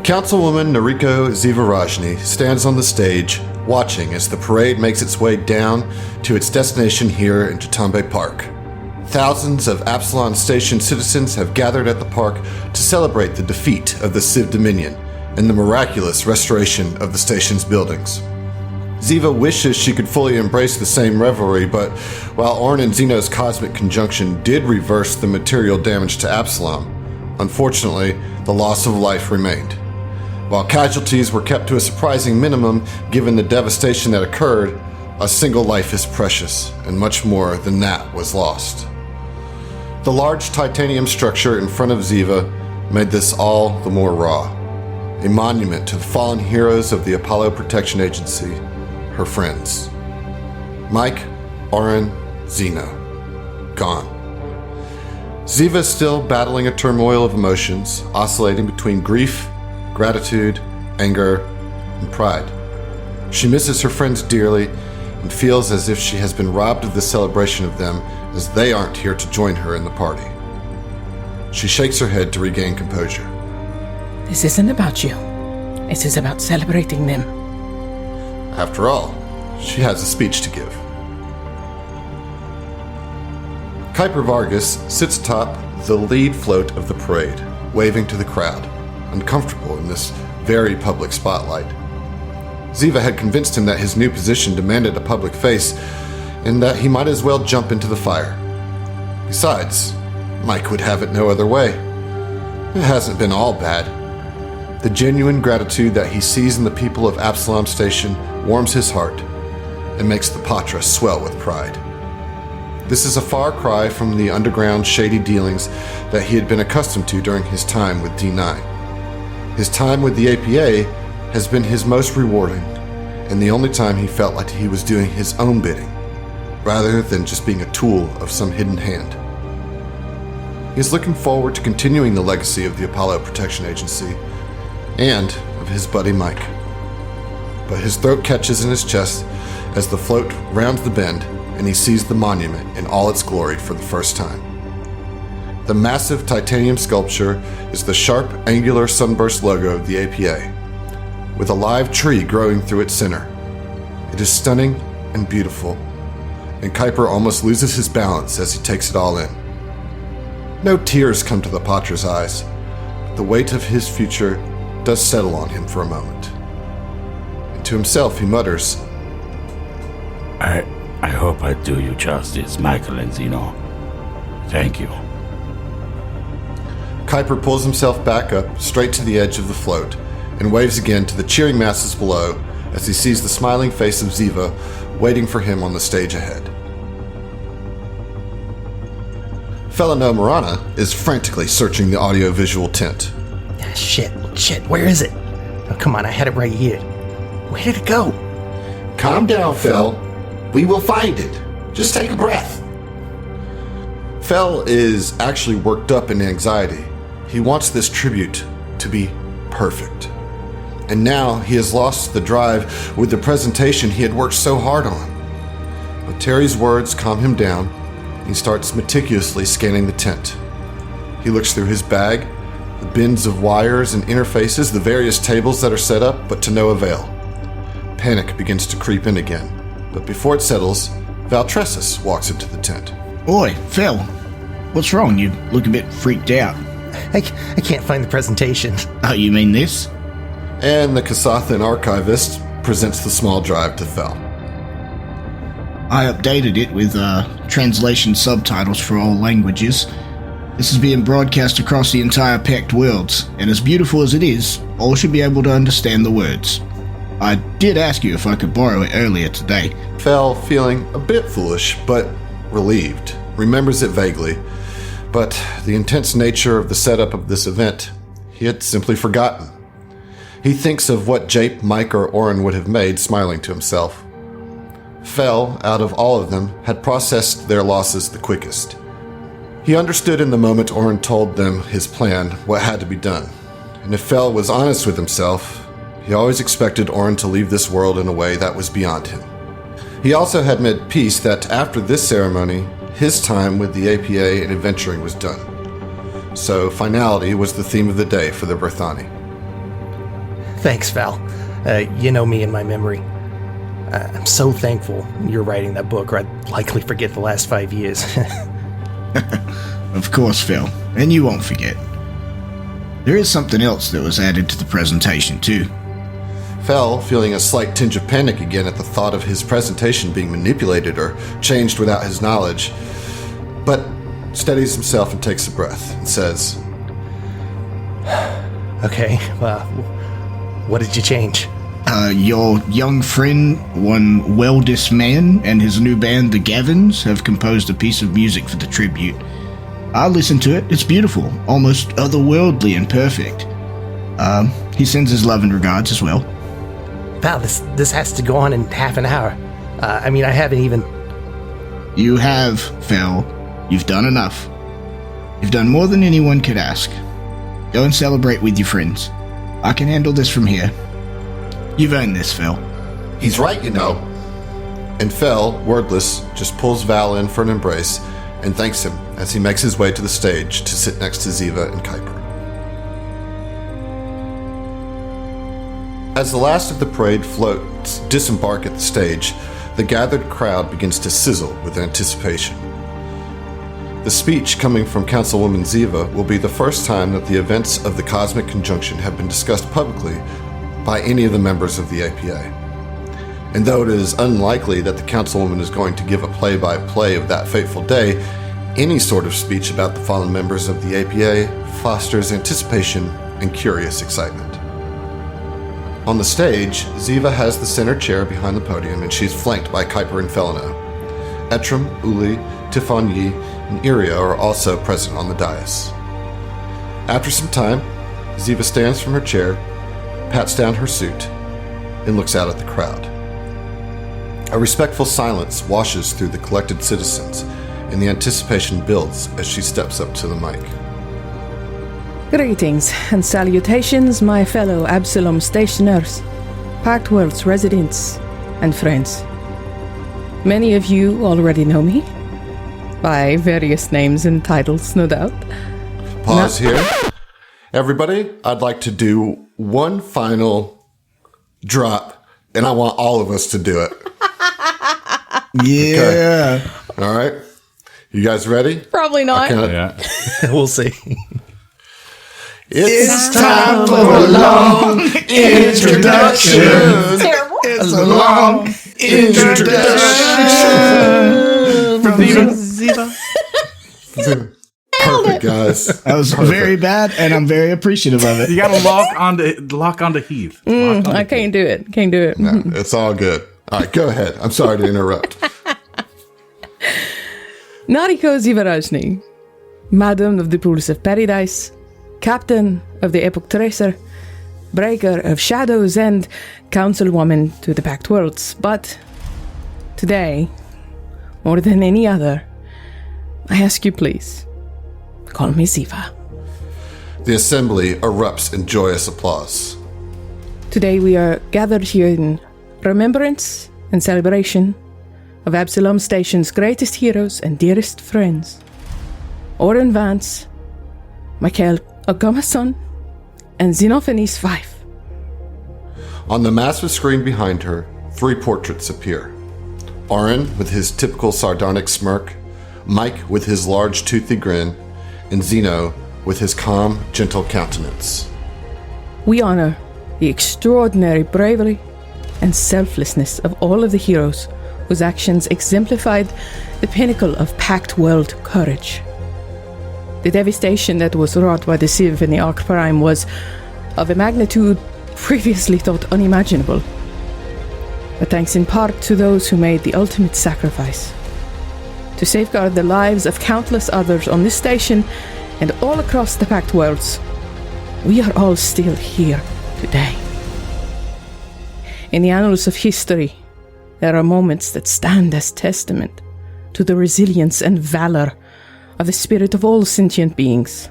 Councilwoman Noriko Zivarajny stands on the stage, watching as the parade makes its way down to its destination here in Jatambe Park. Thousands of Absalom Station citizens have gathered at the park to celebrate the defeat of the Civ Dominion and the miraculous restoration of the station's buildings. Ziva wishes she could fully embrace the same revelry, but while Orn and Zeno's cosmic conjunction did reverse the material damage to Absalom, unfortunately, the loss of life remained. While casualties were kept to a surprising minimum given the devastation that occurred, a single life is precious, and much more than that was lost. The large titanium structure in front of Ziva made this all the more raw, a monument to the fallen heroes of the Apollo Protection Agency, her friends. Mike, Oren, Zeno, gone. Ziva is still battling a turmoil of emotions, oscillating between grief, gratitude, anger, and pride. She misses her friends dearly and feels as if she has been robbed of the celebration of them as they aren't here to join her in the party. She shakes her head to regain composure. This isn't about you. This is about celebrating them. After all, she has a speech to give. Kuiper Vargas sits atop the lead float of the parade, waving to the crowd, uncomfortable in this very public spotlight. Ziva had convinced him that his new position demanded a public face, and that he might as well jump into the fire. Besides, Mike would have it no other way. It hasn't been all bad. The genuine gratitude that he sees in the people of Absalom Station warms his heart and makes the Patra swell with pride. This is a far cry from the underground shady dealings that he had been accustomed to during his time with D9. His time with the APA has been his most rewarding, and the only time he felt like he was doing his own bidding, rather than just being a tool of some hidden hand. He is looking forward to continuing the legacy of the Apollo Protection Agency and of his buddy Mike. But his throat catches in his chest as the float rounds the bend and he sees the monument in all its glory for the first time. The massive titanium sculpture is the sharp, angular sunburst logo of the APA, with a live tree growing through its center. It is stunning and beautiful, and Kuiper almost loses his balance as he takes it all in. No tears come to the Patra's eyes, but the weight of his future does settle on him for a moment. And to himself he mutters, I hope I do you justice, Michael and Zeno. Thank you. Kuiper pulls himself back up, straight to the edge of the float, and waves again to the cheering masses below as he sees the smiling face of Ziva waiting for him on the stage ahead. Felino Marana is frantically searching the audio-visual tent. Shit, where is it? Oh, come on, I had it right here. Where did it go? Calm down, Fel. We will find it. Just take a breath. Fel is actually worked up in anxiety. He wants this tribute to be perfect. And now he has lost the drive with the presentation he had worked so hard on. But Terry's words calm him down. He starts meticulously scanning the tent. He looks through his bag, the bins of wires and interfaces, the various tables that are set up, but to no avail. Panic begins to creep in again. But before it settles, Valtressus walks into the tent. Oi, Phil. What's wrong? You look a bit freaked out. I can't find the presentation. Oh, you mean this? And the Kasathan archivist presents the small drive to Fel. I updated it with translation subtitles for all languages. This is being broadcast across the entire Pact Worlds, and as beautiful as it is, all should be able to understand the words. I did ask you if I could borrow it earlier today. Fel, feeling a bit foolish, but relieved, remembers it vaguely, but the intense nature of the setup of this event, he had simply forgotten. He thinks of what Jape, Mike, or Oren would have made, smiling to himself. Fel, out of all of them, had processed their losses the quickest. He understood in the moment Oren told them his plan, what had to be done, and if Fel was honest with himself, he always expected Oren to leave this world in a way that was beyond him. He also had made peace that after this ceremony, his time with the APA and adventuring was done. So finality was the theme of the day for the Berthani. Thanks, Val. You know me and my memory. I'm so thankful you're writing that book, or I'd likely forget the last 5 years. Of course, Phil. And you won't forget. There is something else that was added to the presentation, too. Fel, feeling a slight tinge of panic again at the thought of his presentation being manipulated or changed without his knowledge, but steadies himself and takes a breath and says, Okay, what did you change? Your young friend, one Weldis Man, and his new band, the Gavins, have composed a piece of music for the tribute. I listened to it. It's beautiful, almost otherworldly and perfect. He sends his love and regards as well. Val, this has to go on in half an hour. I haven't even... You have, Phil. You've done enough. You've done more than anyone could ask. Go and celebrate with your friends. I can handle this from here. You've earned this, Phil. He's right, you know. and Fel, wordless, just pulls Val in for an embrace and thanks him as he makes his way to the stage to sit next to Ziva and Kuiper. As the last of the parade floats disembark at the stage, the gathered crowd begins to sizzle with anticipation. The speech coming from Councilwoman Ziva will be the first time that the events of the Cosmic Conjunction have been discussed publicly by any of the members of the APA. And though it is unlikely that the Councilwoman is going to give a play-by-play of that fateful day, any sort of speech about the fallen members of the APA fosters anticipation and curious excitement. On the stage, Ziva has the center chair behind the podium, and she's flanked by Kuiper and Felino. Etrim, Uli, Tifon Yi, and Iria are also present on the dais. After some time, Ziva stands from her chair, pats down her suit, and looks out at the crowd. A respectful silence washes through the collected citizens, and the anticipation builds as she steps up to the mic. Greetings and salutations, my fellow Absalom stationers, Pact Worlds residents, and friends. Many of you already know me, by various names and titles, no doubt. Pause here. Everybody, I'd like to do one final drop, and I want all of us to do it. Yeah. Okay. All right. You guys ready? Probably not. Yeah. We'll see. It's Time for a long introduction. Terrible. It's a long introduction. perfect, guys. That was very bad, and I'm very appreciative of it. You gotta lock onto Heath. I can't do it. Can't do it. No, it's all good. All right, go ahead. I'm sorry to interrupt. Nariko Zivarajni, Madam of the Pools of Paradise, Captain of the Epoch Tracer, Breaker of Shadows, and Councilwoman to the Pact Worlds. But today, more than any other, I ask you please, call me Ziva. The assembly erupts in joyous applause. Today we are gathered here in remembrance and celebration of Absalom Station's greatest heroes and dearest friends, Oren Vance, Michael Ogamason, and Xenophanes Fife. On the massive screen behind her, 3 portraits appear. Oren with his typical sardonic smirk, Mike with his large toothy grin, and Zeno with his calm, gentle countenance. We honor the extraordinary bravery and selflessness of all of the heroes whose actions exemplified the pinnacle of Pact World courage. The devastation that was wrought by the Civ and the Ark Prime was of a magnitude previously thought unimaginable. But thanks in part to those who made the ultimate sacrifice to safeguard the lives of countless others on this station and all across the Pact Worlds, we are all still here today. In the annals of history, there are moments that stand as testament to the resilience and valor of the spirit of all sentient beings.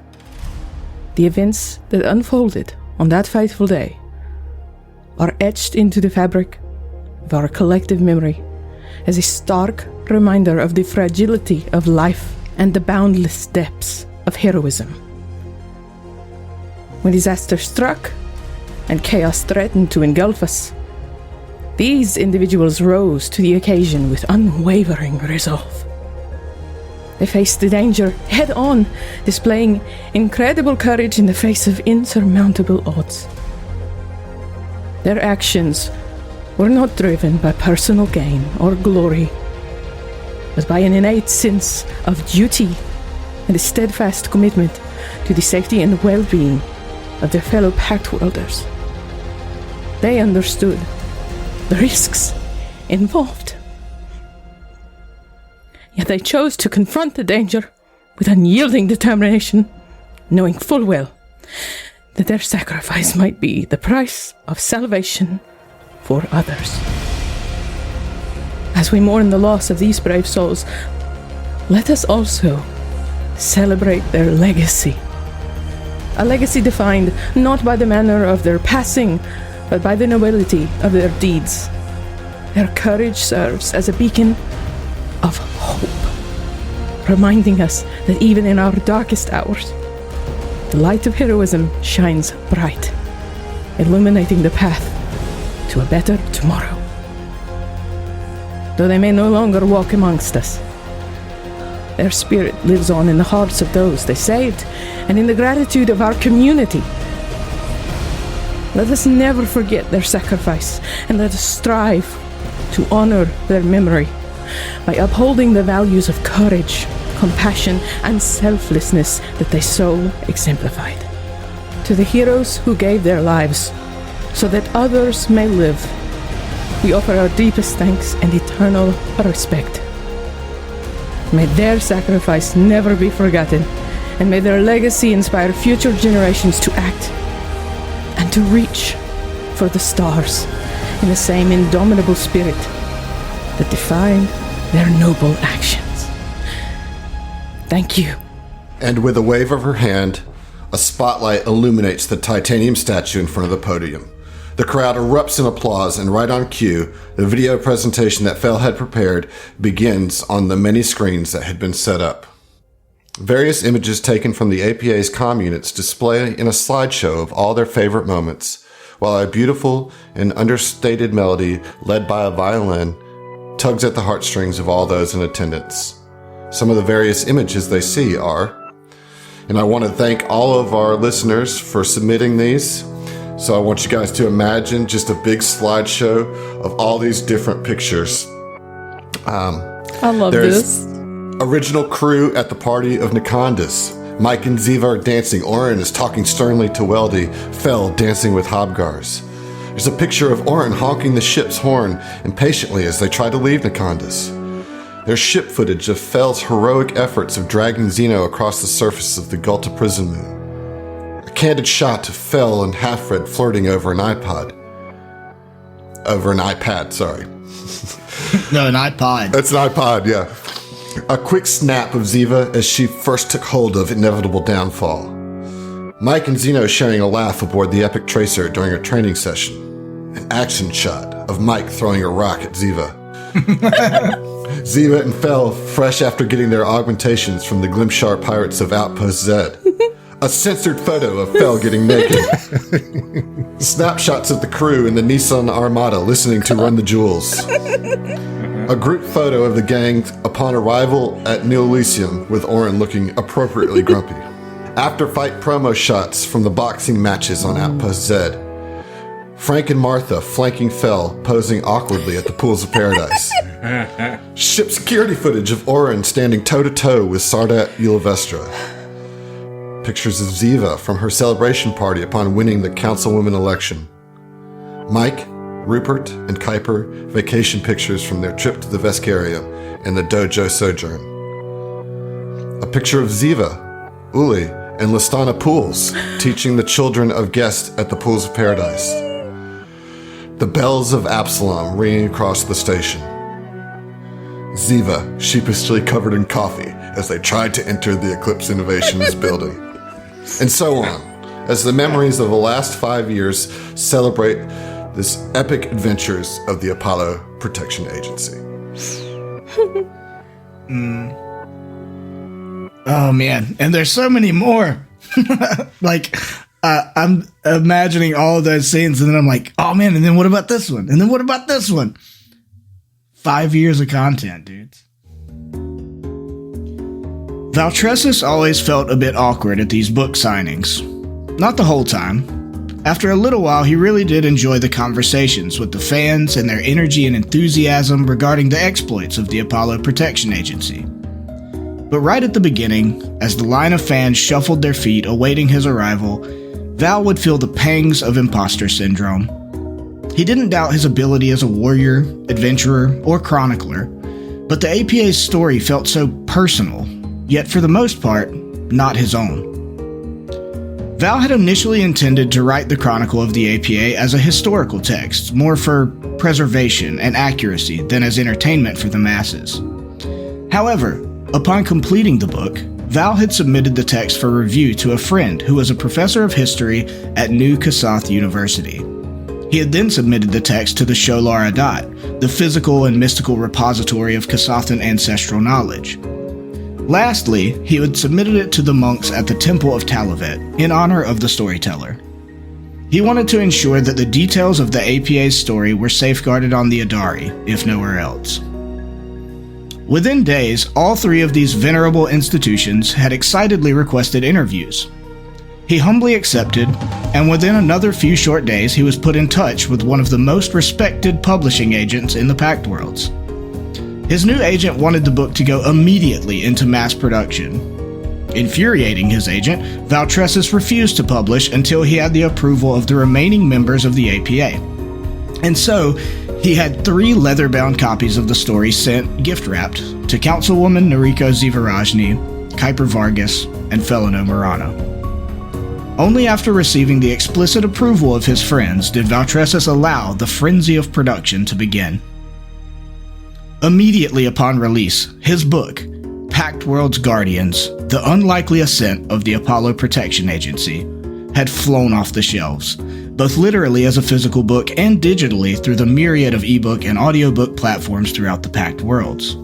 The events that unfolded on that fateful day are etched into the fabric of our collective memory as a stark reminder of the fragility of life and the boundless depths of heroism. When disaster struck, and chaos threatened to engulf us. These individuals rose to the occasion with unwavering resolve. They faced the danger head on, displaying incredible courage in the face of insurmountable odds. Their actions were not driven by personal gain or glory, but by an innate sense of duty and a steadfast commitment to the safety and well-being of their fellow Pact Worlders. They understood the risks involved. Yet they chose to confront the danger with unyielding determination, knowing full well that their sacrifice might be the price of salvation for others. As we mourn the loss of these brave souls, let us also celebrate their legacy. A legacy defined not by the manner of their passing, but by the nobility of their deeds. Their courage serves as a beacon of hope, reminding us that even in our darkest hours, the light of heroism shines bright, illuminating the path to a better tomorrow. Though they may no longer walk amongst us, their spirit lives on in the hearts of those they saved and in the gratitude of our community. Let us never forget their sacrifice, and let us strive to honor their memory by upholding the values of courage, compassion, and selflessness that they so exemplified. To the heroes who gave their lives so that others may live, we offer our deepest thanks and eternal respect. May their sacrifice never be forgotten, and may their legacy inspire future generations to act and to reach for the stars in the same indomitable spirit that defined their noble actions. Thank you. And with a wave of her hand, a spotlight illuminates the titanium statue in front of the podium. The crowd erupts in applause, and right on cue, the video presentation that Fel had prepared begins on the many screens that had been set up. Various images taken from the APA's comm units display in a slideshow of all their favorite moments, while a beautiful and understated melody led by a violin tugs at the heartstrings of all those in attendance. Some of the various images they see are, and I want to thank all of our listeners for submitting these. So I want you guys to imagine just a big slideshow of all these different pictures. I love this. Original crew at the party of Nikondas. Mike and Ziva are dancing. Orin is talking sternly to Weldy. Fel dancing with Hobgars. There's a picture of Orin honking the ship's horn impatiently as they try to leave Nikondas. There's ship footage of Fel's heroic efforts of dragging Zeno across the surface of the Gulta prison moon. A candid shot of Fel and Halfred flirting over an iPad, sorry. No, an iPod. That's an iPod, yeah. A quick snap of Ziva as she first took hold of inevitable downfall. Mike and Zeno sharing a laugh aboard the Epic Tracer during a training session. An action shot of Mike throwing a rock at Ziva. Ziva and Fel fresh after getting their augmentations from the Glimshar pirates of Outpost Z. A censored photo of Fel getting naked. Snapshots of the crew in the Nissan Armada listening to Run the Jewels. A group photo of the gang upon arrival at New Elysium with Orin looking appropriately grumpy. After-fight promo shots from the boxing matches on Outpost Z. Frank and Martha flanking Fel, posing awkwardly at the Pools of Paradise. Ship security footage of Orin standing toe-to-toe with Sardat Yulvestra. Pictures of Ziva from her celebration party upon winning the councilwoman election. Mike, Rupert, and Kuiper vacation pictures from their trip to the Vescaria and the dojo sojourn. A picture of Ziva, Uli, and Listana Pools teaching the children of guests at the Pools of Paradise. The bells of Absalom ringing across the station. Ziva sheepishly covered in coffee as they tried to enter the Eclipse Innovations building. And so on, as the memories of the last 5 years celebrate this epic adventures of the Apollo Protection Agency. Oh man, and there's so many more. Like, I'm imagining all of those scenes, and then I'm like, oh man, and then what about this one? And then what about this one? 5 years of content, dudes. Valtressus always felt a bit awkward at these book signings. Not the whole time. After a little while, he really did enjoy the conversations with the fans and their energy and enthusiasm regarding the exploits of the Apollo Protection Agency. But right at the beginning, as the line of fans shuffled their feet awaiting his arrival, Val would feel the pangs of imposter syndrome. He didn't doubt his ability as a warrior, adventurer, or chronicler, but the APA's story felt so personal, yet for the most part, not his own. Val had initially intended to write the Chronicle of the APA as a historical text, more for preservation and accuracy than as entertainment for the masses. However, upon completing the book, Val had submitted the text for review to a friend who was a professor of history at New Kasath University. He had then submitted the text to the Sholar Adat, the physical and mystical repository of Kasathan ancestral knowledge. Lastly, he had submitted it to the monks at the Temple of Talavet in honor of the storyteller. He wanted to ensure that the details of the APA's story were safeguarded on the Adari, if nowhere else. Within days, all three of these venerable institutions had excitedly requested interviews. He humbly accepted, and within another few short days he was put in touch with one of the most respected publishing agents in the Pact Worlds. His new agent wanted the book to go immediately into mass production. Infuriating his agent, Valtressus refused to publish until he had the approval of the remaining members of the APA. And so, he had 3 leather-bound copies of the story sent, gift-wrapped, to Councilwoman Noriko Zivarajni, Kuiper Vargas, and Felino Murano. Only after receiving the explicit approval of his friends did Valtressus allow the frenzy of production to begin. Immediately upon release, his book, Pact Worlds Guardians, The Unlikely Ascent of the Apollo Protection Agency, had flown off the shelves, both literally as a physical book and digitally through the myriad of ebook and audiobook platforms throughout the Pact Worlds.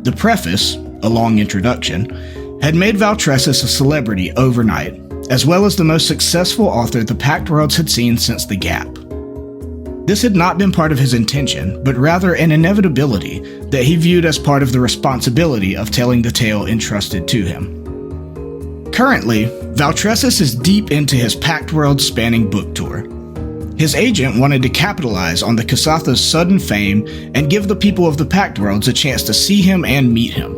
The preface, a long introduction, had made Valtressus a celebrity overnight, as well as the most successful author the Pact Worlds had seen since the Gap. This had not been part of his intention, but rather an inevitability that he viewed as part of the responsibility of telling the tale entrusted to him. Currently, Valtressus is deep into his Pact World spanning book tour. His agent wanted to capitalize on the Kasatha's sudden fame and give the people of the Pact Worlds a chance to see him and meet him.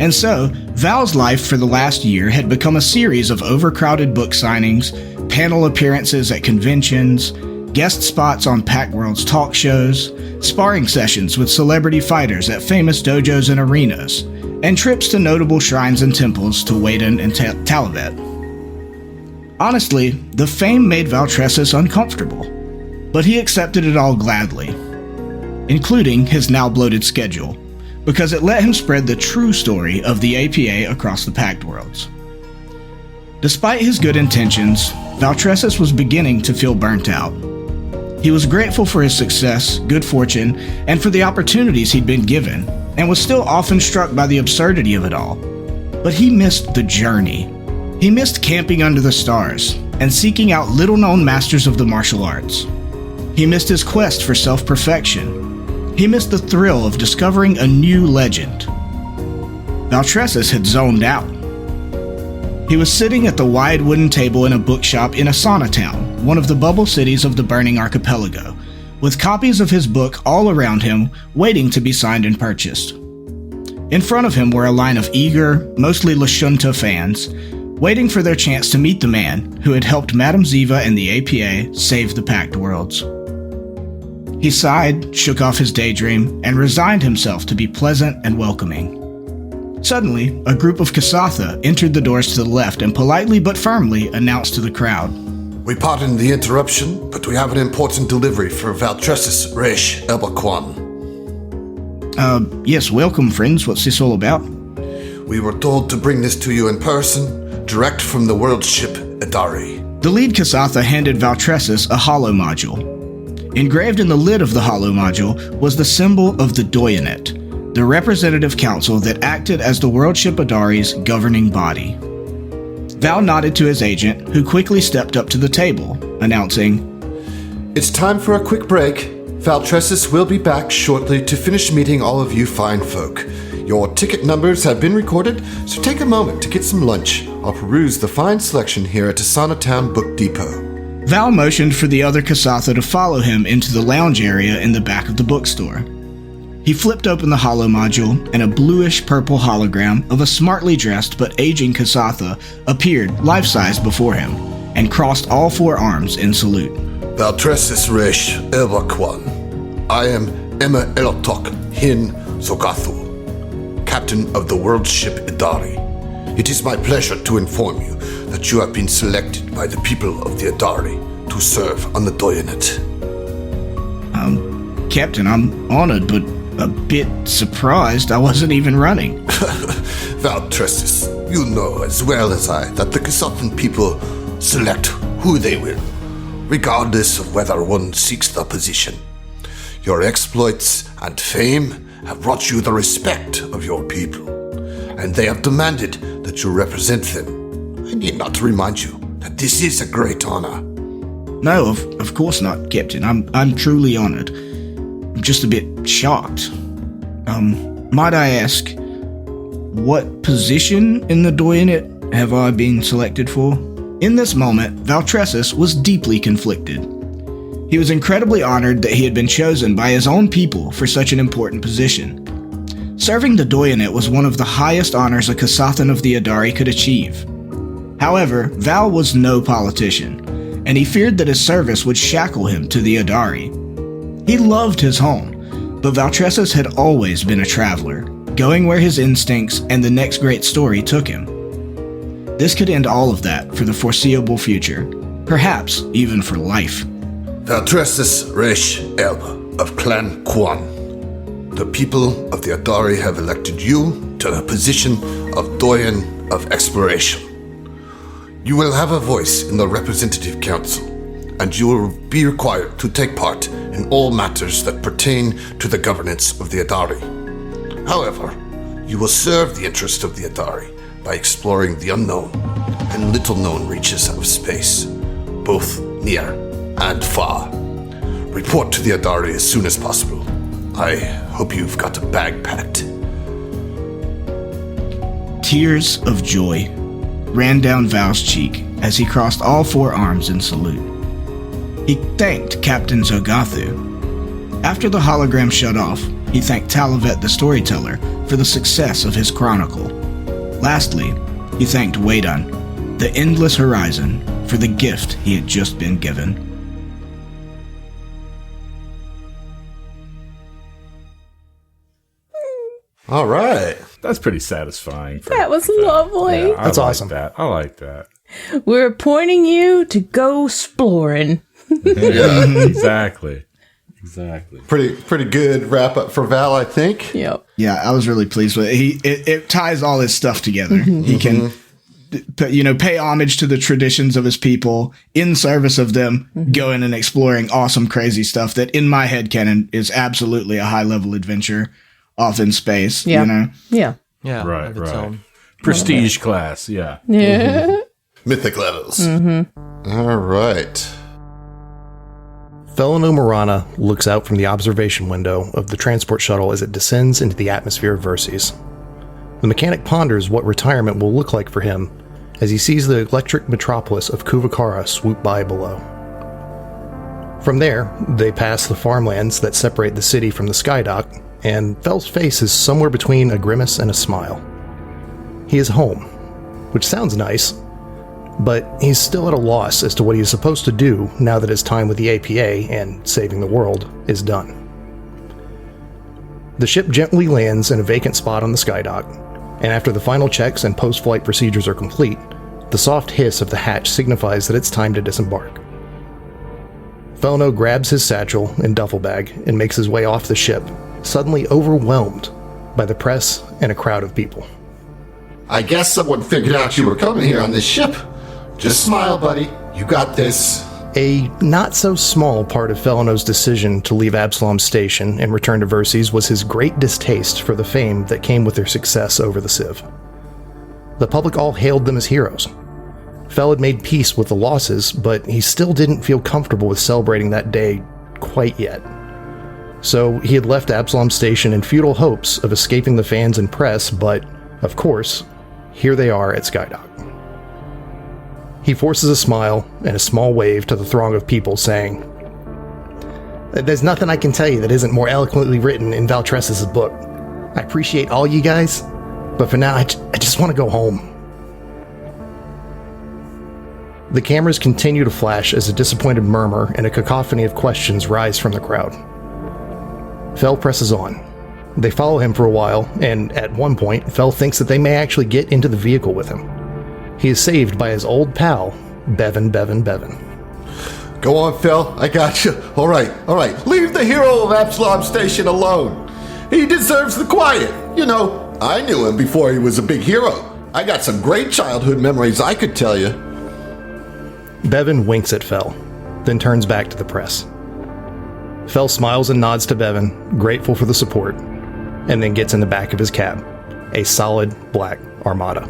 And so, Val's life for the last year had become a series of overcrowded book signings, panel appearances at conventions, guest spots on Pact World's talk shows, sparring sessions with celebrity fighters at famous dojos and arenas, and trips to notable shrines and temples to Waden and Talavet. Honestly, the fame made Valtressus uncomfortable, but he accepted it all gladly, including his now bloated schedule, because it let him spread the true story of the APA across the Pact Worlds. Despite his good intentions, Valtressus was beginning to feel burnt out. He was grateful for his success, good fortune, and for the opportunities he'd been given, and was still often struck by the absurdity of it all. But he missed the journey. He missed camping under the stars, and seeking out little-known masters of the martial arts. He missed his quest for self-perfection. He missed the thrill of discovering a new legend. Valtressus had zoned out. He was sitting at the wide wooden table in a bookshop in Asana Town, one of the bubble cities of the Burning Archipelago, with copies of his book all around him, waiting to be signed and purchased. In front of him were a line of eager, mostly Lashunta fans, waiting for their chance to meet the man who had helped Madame Ziva and the APA save the Pact Worlds. He sighed, shook off his daydream, and resigned himself to be pleasant and welcoming. Suddenly, a group of Kasatha entered the doors to the left and politely but firmly announced to the crowd, We pardon the interruption, but we have an important delivery for Valtressus Resh Elbakwan. Yes, welcome friends, what's this all about? We were told to bring this to you in person, direct from the world ship Adari. The lead Kasatha handed Valtressus a hollow module. Engraved in the lid of the hollow module was the symbol of the Doyanet, the representative council that acted as the world ship Adari's governing body. Val nodded to his agent, who quickly stepped up to the table, announcing, It's time for a quick break. Valtressus will be back shortly to finish meeting all of you fine folk. Your ticket numbers have been recorded, so take a moment to get some lunch. I'll peruse the fine selection here at Asana Town Book Depot. Val motioned for the other Kasatha to follow him into the lounge area in the back of the bookstore. He flipped open the holo module, and a bluish-purple hologram of a smartly dressed but aging Kasatha appeared life-size before him, and crossed all four arms in salute. Valtressus Resh Elbakwan. I am Emma Elotok Hin Zogathu, captain of the world ship Idari. It is my pleasure to inform you that you have been selected by the people of the Idari to serve on the Doyanet. Captain, I'm honored, but a bit surprised I wasn't even running. Valtressus, you know as well as I that the Kasathan people select who they will, regardless of whether one seeks the position. Your exploits and fame have brought you the respect of your people, and they have demanded that you represent them. I need not to remind you that this is a great honor. No, of course not, Captain. I'm truly honored. I'm just a bit shocked. Might I ask, what position in the Doyanet have I been selected for? In this moment, Valtressus was deeply conflicted. He was incredibly honored that he had been chosen by his own people for such an important position. Serving the Doyanet was one of the highest honors a Kasathan of the Idari could achieve. However, Val was no politician, and he feared that his service would shackle him to the Idari. He loved his home, but Valtressus had always been a traveler, going where his instincts and the next great story took him. This could end all of that for the foreseeable future, perhaps even for life. Valtressus Resh Elba of Clan Kwan. The people of the Idari have elected you to the position of Doyen of Exploration. You will have a voice in the Representative Council, and you will be required to take part in all matters that pertain to the governance of the Idari. However, you will serve the interest of the Idari by exploring the unknown and little-known reaches of space, both near and far. Report to the Idari as soon as possible. I hope you've got a bag packed. Tears of joy ran down Val's cheek as he crossed all four arms in salute. He thanked Captain Zogathu. After the hologram shut off, he thanked Talavet the storyteller for the success of his chronicle. Lastly, he thanked Waydun, the endless horizon, for the gift he had just been given. All right. That's pretty satisfying. That was lovely. Yeah, That's awesome. I like that. We're appointing you to go exploring. Yeah, exactly. Pretty good wrap up for Val, I think. Yep. Yeah, I was really pleased with it. It ties all his stuff together. He can, pay homage to the traditions of his people in service of them, going and exploring awesome, crazy stuff that in my headcanon is absolutely a high level adventure off in space. Yeah. Yeah. Yeah. Right. Prestige class, yeah. Yeah. Mythic levels. All right. Felino Morana looks out from the observation window of the transport shuttle as it descends into the atmosphere of Verces. The mechanic ponders what retirement will look like for him as he sees the electric metropolis of Kuvakara swoop by below. From there, they pass the farmlands that separate the city from the skydock, and Fel's face is somewhere between a grimace and a smile. He is home, which sounds nice, but he's still at a loss as to what he is supposed to do now that his time with the APA and saving the world is done. The ship gently lands in a vacant spot on the skydock, and after the final checks and post-flight procedures are complete, the soft hiss of the hatch signifies that it's time to disembark. Felino grabs his satchel and duffel bag and makes his way off the ship, suddenly overwhelmed by the press and a crowd of people. I guess someone figured out you were coming here on this ship. Just smile, buddy. You got this. A not-so-small part of Felino's decision to leave Absalom's station and return to Verces was his great distaste for the fame that came with their success over the Civ. The public all hailed them as heroes, Fel had made peace with the losses, but he still didn't feel comfortable with celebrating that day quite yet. So he had left Absalom Station in futile hopes of escaping the fans and press, but, of course, here they are at Skydock. He forces a smile and a small wave to the throng of people, saying, "There's nothing I can tell you that isn't more eloquently written in Valtres's book. I appreciate all you guys, but for now, I just want to go home." The cameras continue to flash as a disappointed murmur and a cacophony of questions rise from the crowd. Fel presses on. They follow him for a while, and at one point, Fel thinks that they may actually get into the vehicle with him. He is saved by his old pal, Bevan. Go on, Fel. I got you. All right. Leave the hero of Absalom Station alone. He deserves the quiet. You know, I knew him before he was a big hero. I got some great childhood memories I could tell you. Bevan winks at Fel, then turns back to the press. Fel smiles and nods to Bevan, grateful for the support, and then gets in the back of his cab, a solid black Armada.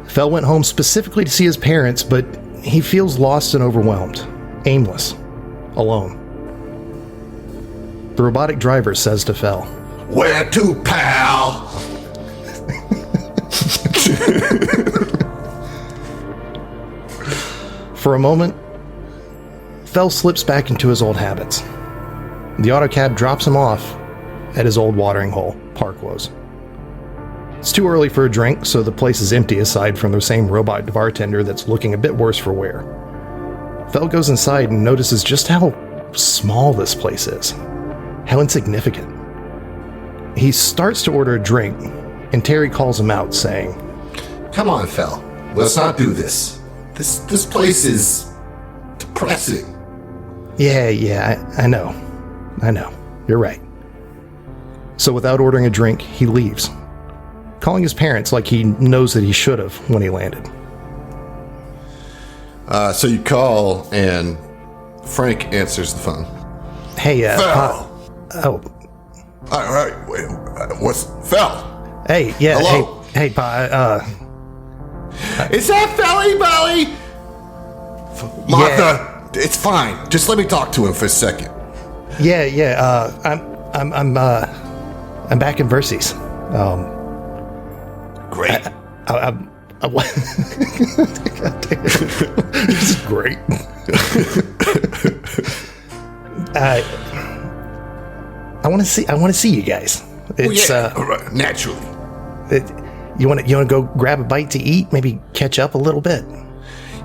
Fel went home specifically to see his parents, but he feels lost and overwhelmed, aimless, alone. The robotic driver says to Fel, "Where to, pal?" For a moment, Fel slips back into his old habits. The autocab drops him off at his old watering hole, Parkwo's. It's too early for a drink, so the place is empty aside from the same robot bartender that's looking a bit worse for wear. Fel goes inside and notices just how small this place is. How insignificant. He starts to order a drink, and Terry calls him out, saying, "Come on, Fel. Let's not do this. This place is depressing." Yeah, I know. You're right. So without ordering a drink, he leaves, calling his parents like he knows that he should have when he landed. So you call, and Frank answers the phone. Hey, Fel. Oh, All right. Wait, what's Fel? hey, yeah, Hello? hey, Pa, Is that Felly Belly? Martha, it's fine. Just let me talk to him for a second. I'm back in Verses. Great. God damn it. This is great. I want to see you guys. It's naturally. You want to go grab a bite to eat? Maybe catch up a little bit.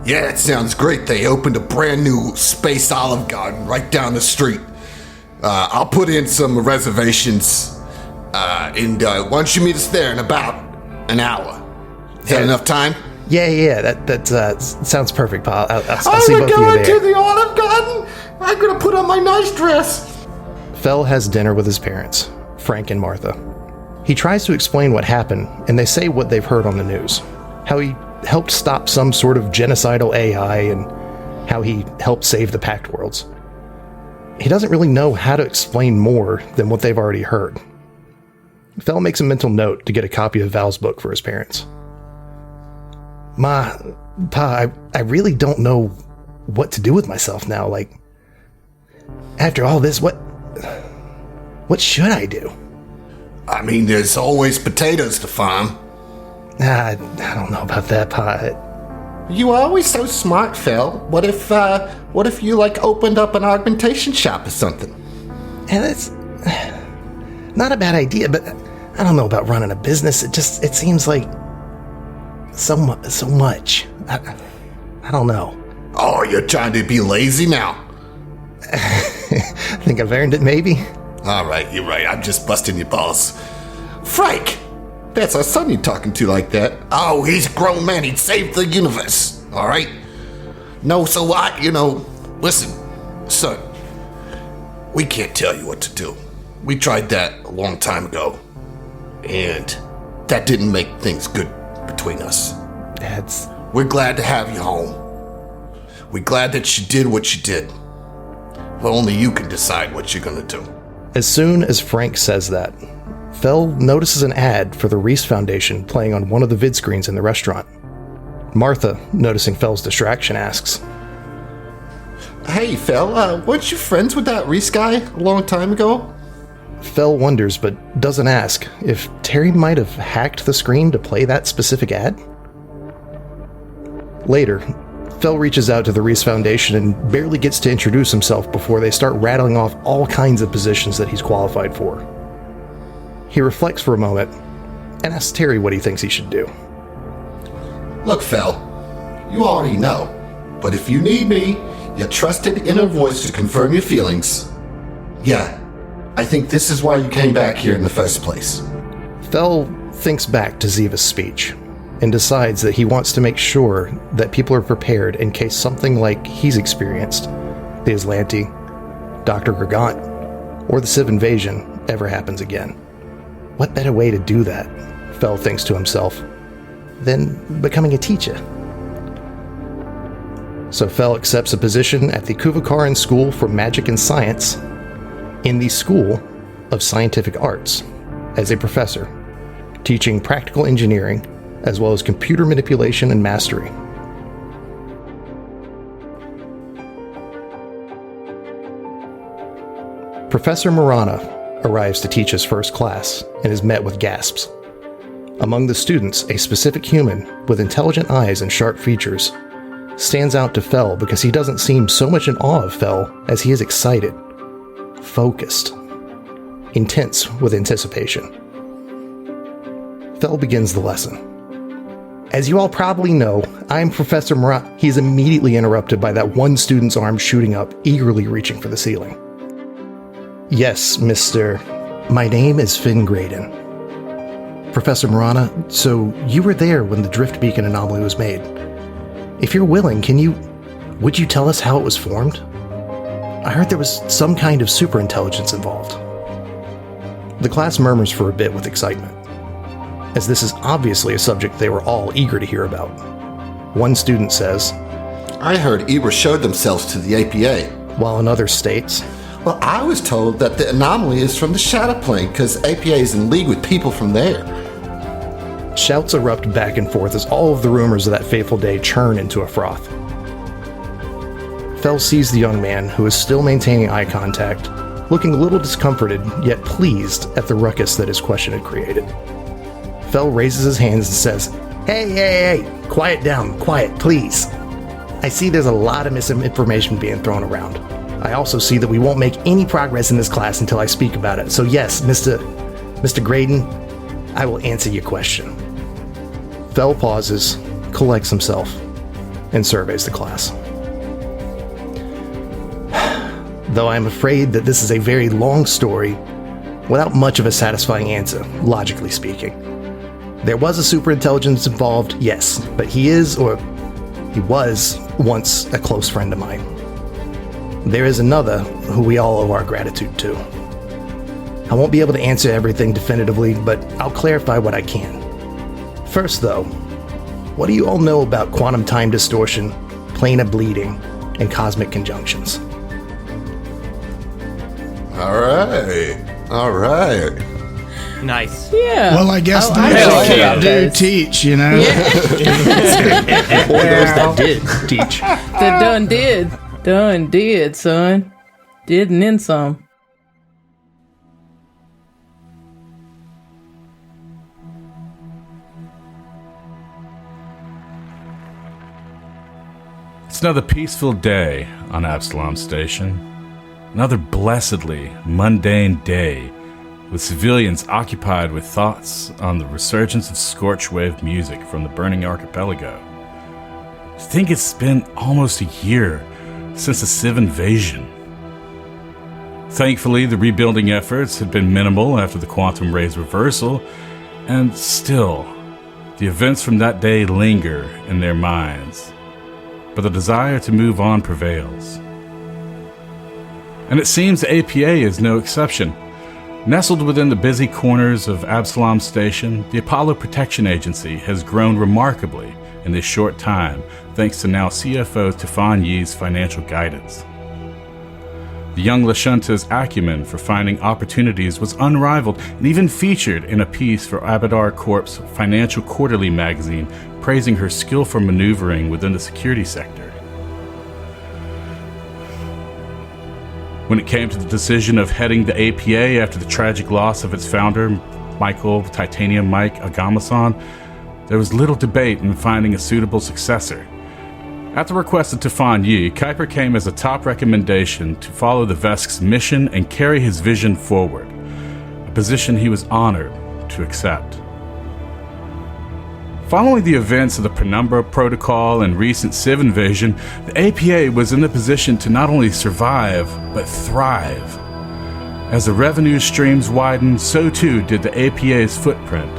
Yeah, it sounds great. They opened a brand new Space Olive Garden right down the street. I'll put in some reservations, and why don't you meet us there in about an hour? Is that enough time? Yeah. That sounds perfect, Pa. I'll see both of you there. To the Olive Garden? I'm gonna put on my nice dress. Fel has dinner with his parents, Frank and Martha. He tries to explain what happened, and they say what they've heard on the news. How he helped stop some sort of genocidal AI, and how he helped save the Pact Worlds. He doesn't really know how to explain more than what they've already heard. Fel makes a mental note to get a copy of Val's book for his parents. Pa, I really don't know what to do with myself now. Like, after all this, what should I do? I mean, there's always potatoes to farm. I don't know about that, Pa. You are always so smart, Phil. What if you opened up an augmentation shop or something? And that's not a bad idea, but I don't know about running a business. It seems like so much. I don't know. Oh, you're trying to be lazy now. I think I've earned it, maybe. All right, you're right. I'm just busting your balls. Frank! That's our son you're talking to like that. Oh, he's a grown man. He'd save the universe. All right? No, so listen, son, we can't tell you what to do. We tried that a long time ago, and that didn't make things good between us. We're glad to have you home. We're glad that you did what you did. But only you can decide what you're gonna do. As soon as Frank says that, Fel notices an ad for the Reese Foundation playing on one of the vid screens in the restaurant. Martha, noticing Fell's distraction, asks, Hey, Fel, weren't you friends with that Reese guy a long time ago? Fell wonders but doesn't ask if Terry might have hacked the screen to play that specific ad. Later, Fell reaches out to the Reese Foundation and barely gets to introduce himself before they start rattling off all kinds of positions that he's qualified for. He reflects for a moment and asks Terry what he thinks he should do. Look, Fel, you already know, but if you need me, your trusted inner voice to confirm your feelings, yeah, I think this is why you came back here in the first place. Fell thinks back to Ziva's speech and decides that he wants to make sure that people are prepared in case something like he's experienced, the Aslanti, Dr. Gargant, or the Civ invasion ever happens again. What better way to do that, Fell thinks to himself, than becoming a teacher? So Fell accepts a position at the Kuvakaran School for Magic and Science in the School of Scientific Arts as a professor, teaching practical engineering as well as computer manipulation and mastery. Professor Marana arrives to teach his first class and is met with gasps. Among the students, a specific human with intelligent eyes and sharp features stands out to Fell because he doesn't seem so much in awe of Fell as he is excited, focused, intense with anticipation. Fell begins the lesson. As you all probably know, I'm Professor Marana. He is immediately interrupted by that one student's arm shooting up, eagerly reaching for the ceiling. Yes, Mr. My name is Finn Graydon. Professor Marana, so you were there when the drift beacon anomaly was made. If you're willing, would you tell us how it was formed? I heard there was some kind of superintelligence involved. The class murmurs for a bit with excitement, as this is obviously a subject they were all eager to hear about. One student says, I heard Ibra showed themselves to the APA. While another states, Well, I was told that the anomaly is from the Shadow Plane because APA is in league with people from there. Shouts erupt back and forth as all of the rumors of that fateful day churn into a froth. Fell sees the young man, who is still maintaining eye contact, looking a little discomforted, yet pleased at the ruckus that his question had created. Fell raises his hands and says, Hey, quiet down, quiet, please. I see there's a lot of misinformation being thrown around. I also see that we won't make any progress in this class until I speak about it. So yes, Mr. Graydon, I will answer your question. Fell pauses, collects himself, and surveys the class. Though I am afraid that this is a very long story without much of a satisfying answer, logically speaking. There was a superintelligence involved, yes, but he was once a close friend of mine. There is another who we all owe our gratitude to. I won't be able to answer everything definitively, but I'll clarify what I can. First, though, what do you all know about quantum time distortion, planar bleeding, and cosmic conjunctions? All right. Nice. Yeah. Well, I guess I those know that about do those. teach, you know. Or those that did teach. That done did, son. Did and then some. It's another peaceful day on Absalom Station. Another blessedly mundane day, with civilians occupied with thoughts on the resurgence of scorch-wave music from the burning archipelago. I think it's been almost a year since the Civ invasion. Thankfully, the rebuilding efforts had been minimal after the quantum ray's reversal, and still, the events from that day linger in their minds. But the desire to move on prevails. And it seems the APA is no exception. Nestled within the busy corners of Absalom Station, the Apollo Protection Agency has grown remarkably in this short time, thanks to now CFO Tufan Yi's financial guidance. The young Lashunta's acumen for finding opportunities was unrivaled and even featured in a piece for Abadar Corp's Financial Quarterly magazine, praising her skill for maneuvering within the security sector. When it came to the decision of heading the APA after the tragic loss of its founder, Michael Titanium Mike Agamasan, there was little debate in finding a suitable successor. At the request of Tufan Yi, Kuiper came as a top recommendation to follow the Vesk's mission and carry his vision forward, a position he was honored to accept. Following the events of the Penumbra Protocol and recent Civ invasion, the APA was in a position to not only survive, but thrive. As the revenue streams widened, so too did the APA's footprint.